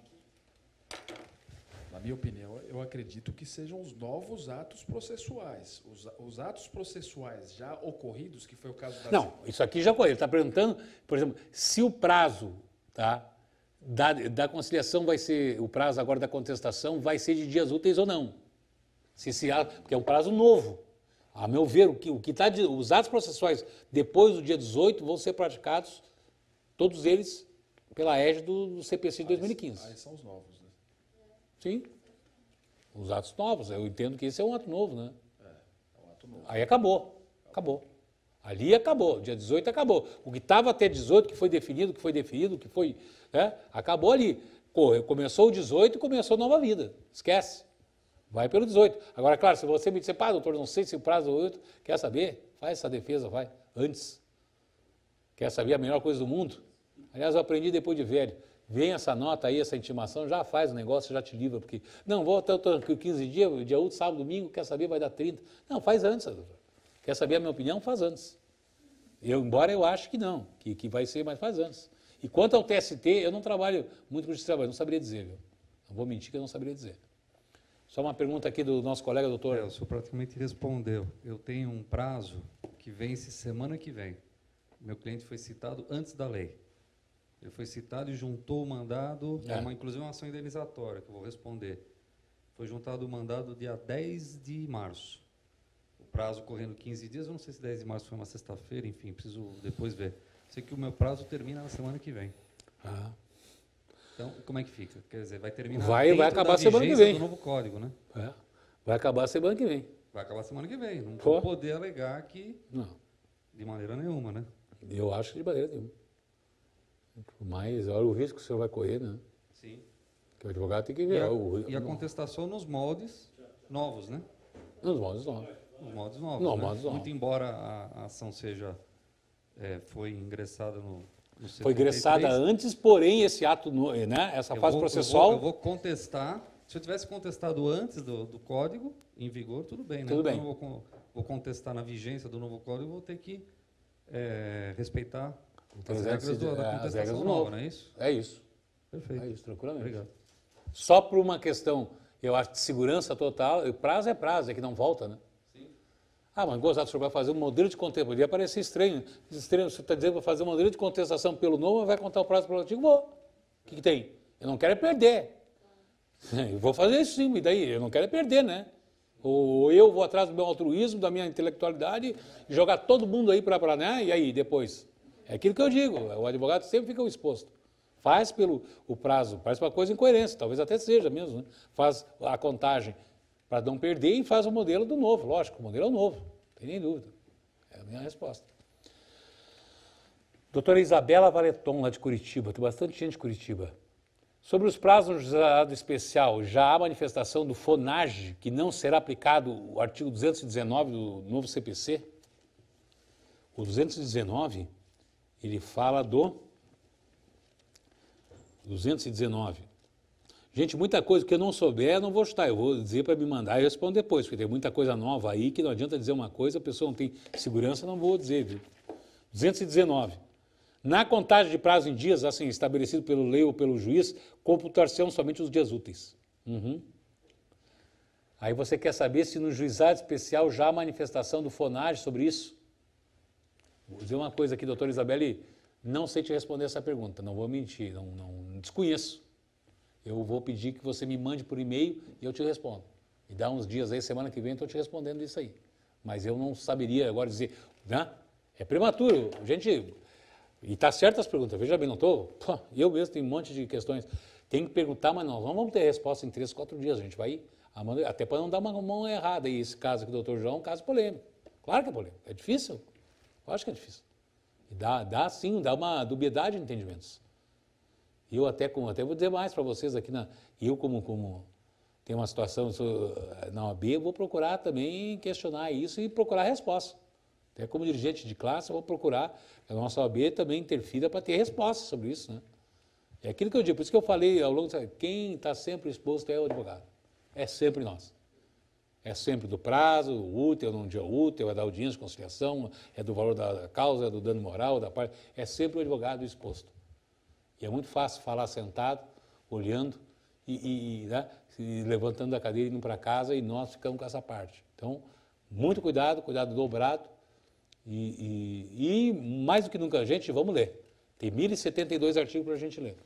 Na minha opinião, eu acredito que sejam os novos atos processuais. Os atos processuais já ocorridos, que foi o caso da... Não, isso aqui já foi. Ele está perguntando, por exemplo, se o prazo, tá, da conciliação vai ser, o prazo agora da contestação vai ser de dias úteis ou não. Porque é um prazo novo. A meu ver, os atos processuais depois do dia 18 vão ser praticados, todos eles, pela égide do CPC de 2015. Aí são os novos, né? Sim, os atos novos. Eu entendo que esse é um ato novo, né? É um ato novo. Aí acabou. Ali acabou, dia 18 acabou. O que estava até 18, que foi definido, né, acabou ali. Começou o 18 e começou nova vida. Esquece. Vai pelo 18. Agora, claro, se você me disser, pá, doutor, não sei se o prazo é 8, quer saber? Faz essa defesa, vai, antes. Quer saber a melhor coisa do mundo? Aliás, eu aprendi depois de velho. Vem essa nota aí, essa intimação, já faz o negócio, já te livra, porque, não, vou até 15 dias, dia 8, sábado, domingo, quer saber, vai dar 30. Não, faz antes, doutor. Quer saber a minha opinião? Faz antes. Embora eu ache que não, que vai ser, mas faz antes. E quanto ao TST, eu não trabalho muito com esse trabalho, não saberia dizer, viu? Não vou mentir que eu não saberia dizer. Só uma pergunta aqui do nosso colega, doutor. O senhor praticamente respondeu. Eu tenho um prazo que vence semana que vem. Meu cliente foi citado antes da lei. Ele foi citado e juntou o mandado, inclusive uma ação indenizatória, que eu vou responder. Foi juntado o mandado dia 10 de março. O prazo correndo 15 dias, eu não sei se 10 de março foi uma sexta-feira, enfim, preciso depois ver. Sei que o meu prazo termina na semana que vem. Então, como é que fica? Quer dizer, vai terminar vai acabar semana que vem. Do novo código, né? Vai acabar semana que vem. Vai acabar semana que vem. Não vou poder alegar que... Não. De maneira nenhuma, né? Eu acho que de maneira nenhuma. Mas olha o risco que o senhor vai correr, né? Sim. Que o advogado tem que ver. E a contestação nos moldes novos, né? Nos moldes novos. Nos moldes novos, Não, né? moldes novos. Muito embora a ação seja... foi ingressada no foi ingressada antes, porém, esse ato, né? Essa fase processual... Eu vou contestar. Se eu tivesse contestado antes do código, em vigor, tudo bem, né? Tudo bem. Eu vou contestar na vigência do novo código, vou ter que respeitar as regras da contestação nova, não é isso? É isso. Perfeito. É isso, tranquilamente. Obrigado. Só por uma questão, eu acho, de segurança total, prazo é prazo, é que não volta, né? Sim. Mas gozado, o senhor vai fazer um modelo de contestação, podia parecer estranho. Estranho, você está dizendo que vai fazer um modelo de contestação pelo novo, mas vai contar o prazo pelo antigo? Vou. O que tem? Eu não quero é perder. Eu vou fazer isso sim, e daí? Eu não quero é perder, né? Ou eu vou atrás do meu altruísmo, da minha intelectualidade, e jogar todo mundo aí para, né? E aí, depois? É aquilo que eu digo, o advogado sempre fica exposto. Faz pelo o prazo, parece uma coisa incoerência, talvez até seja mesmo, né? Faz a contagem para não perder e faz o modelo do novo, lógico, o modelo é o novo, não tem nem dúvida. É a minha resposta. Doutora Isabela Valeton, lá de Curitiba, tem bastante gente de Curitiba. Sobre os prazos no juizado especial, já há manifestação do FONAGE que não será aplicado o artigo 219 do novo CPC? O 219, ele fala do 219. Gente, muita coisa que eu não souber, eu não vou chutar, eu vou dizer para me mandar e responder depois, porque tem muita coisa nova aí que não adianta dizer uma coisa, a pessoa não tem segurança, não vou dizer, viu? 219. Na contagem de prazo em dias, assim, estabelecido pelo lei ou pelo juiz, computar-se-ão somente os dias úteis. Aí você quer saber se no juizado especial já há manifestação do FONAGE sobre isso? Vou dizer uma coisa aqui, doutora Isabelle, não sei te responder essa pergunta, não vou mentir, não desconheço. Eu vou pedir que você me mande por e-mail e eu te respondo. Me dá uns dias aí, semana que vem, estou te respondendo isso aí. Mas eu não saberia agora dizer, né? É prematuro, gente... E está certo as perguntas, veja bem, não estou... Eu mesmo tenho um monte de questões. Tem que perguntar, mas nós não vamos ter resposta em 3, 4 dias. A gente vai... Até para não dar uma mão errada. E esse caso aqui do doutor João é um caso polêmico. Claro que é polêmico. É difícil? Eu acho que é difícil. E dá sim, dá uma dubiedade de entendimentos. E eu até vou dizer mais para vocês aqui. Eu, como tenho uma situação na OAB, eu vou procurar também questionar isso e procurar resposta. Até como dirigente de classe, eu vou procurar que a nossa OAB também interfira para ter resposta sobre isso, né? É aquilo que eu digo, por isso que eu falei ao longo do... Quem está sempre exposto é o advogado. É sempre nós. É sempre do prazo, o útil, não dia útil, é da audiência de conciliação, é do valor da causa, é do dano moral, da parte... É sempre o advogado exposto. E é muito fácil falar sentado, olhando né, levantando da cadeira e indo para casa e nós ficamos com essa parte. Então, muito cuidado, cuidado dobrado. E mais do que nunca, gente, vamos ler. Tem 1.072 artigos para a gente ler.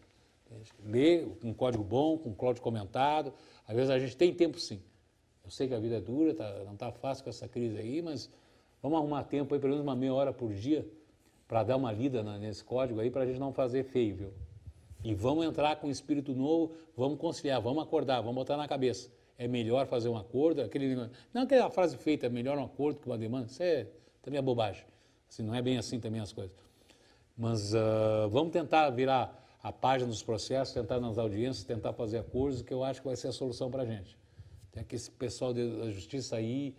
Ler com código bom, com código comentado. Às vezes a gente tem tempo sim. Eu sei que a vida é dura, não está fácil com essa crise aí, mas vamos arrumar tempo aí, pelo menos uma meia hora por dia, para dar uma lida nesse código aí, para a gente não fazer feio, viu? E vamos entrar com um espírito novo, vamos conciliar, vamos acordar, vamos botar na cabeça. É melhor fazer um acordo, não aquela frase feita, é melhor um acordo que uma demanda, isso é também é bobagem. Assim, não é bem assim também as coisas. Mas vamos tentar virar a página dos processos, tentar nas audiências, tentar fazer acordos, que eu acho que vai ser a solução para a gente. Tem que esse pessoal da justiça aí,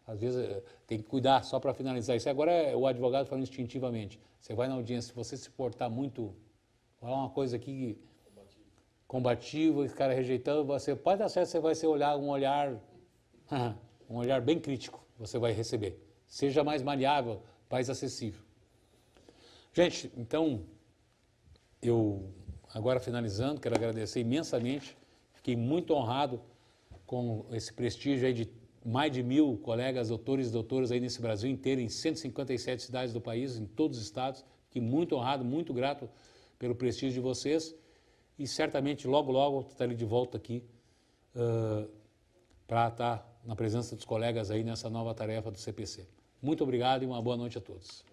às vezes, tem que cuidar, só para finalizar. Isso agora é o advogado falando instintivamente. Você vai na audiência, se você se portar muito, falar uma coisa aqui combativa, esse cara rejeitando, você pode dar certo, você vai ser um olhar bem crítico, você vai receber. Seja mais maleável, mais acessível. Gente, então, eu, agora finalizando, quero agradecer imensamente, fiquei muito honrado com esse prestígio aí de mais de 1000 colegas, doutores e doutoras aí nesse Brasil inteiro, em 157 cidades do país, em todos os estados. Fiquei muito honrado, muito grato pelo prestígio de vocês e certamente logo, logo estarei de volta aqui para estar na presença dos colegas aí nessa nova tarefa do CPC. Muito obrigado e uma boa noite a todos.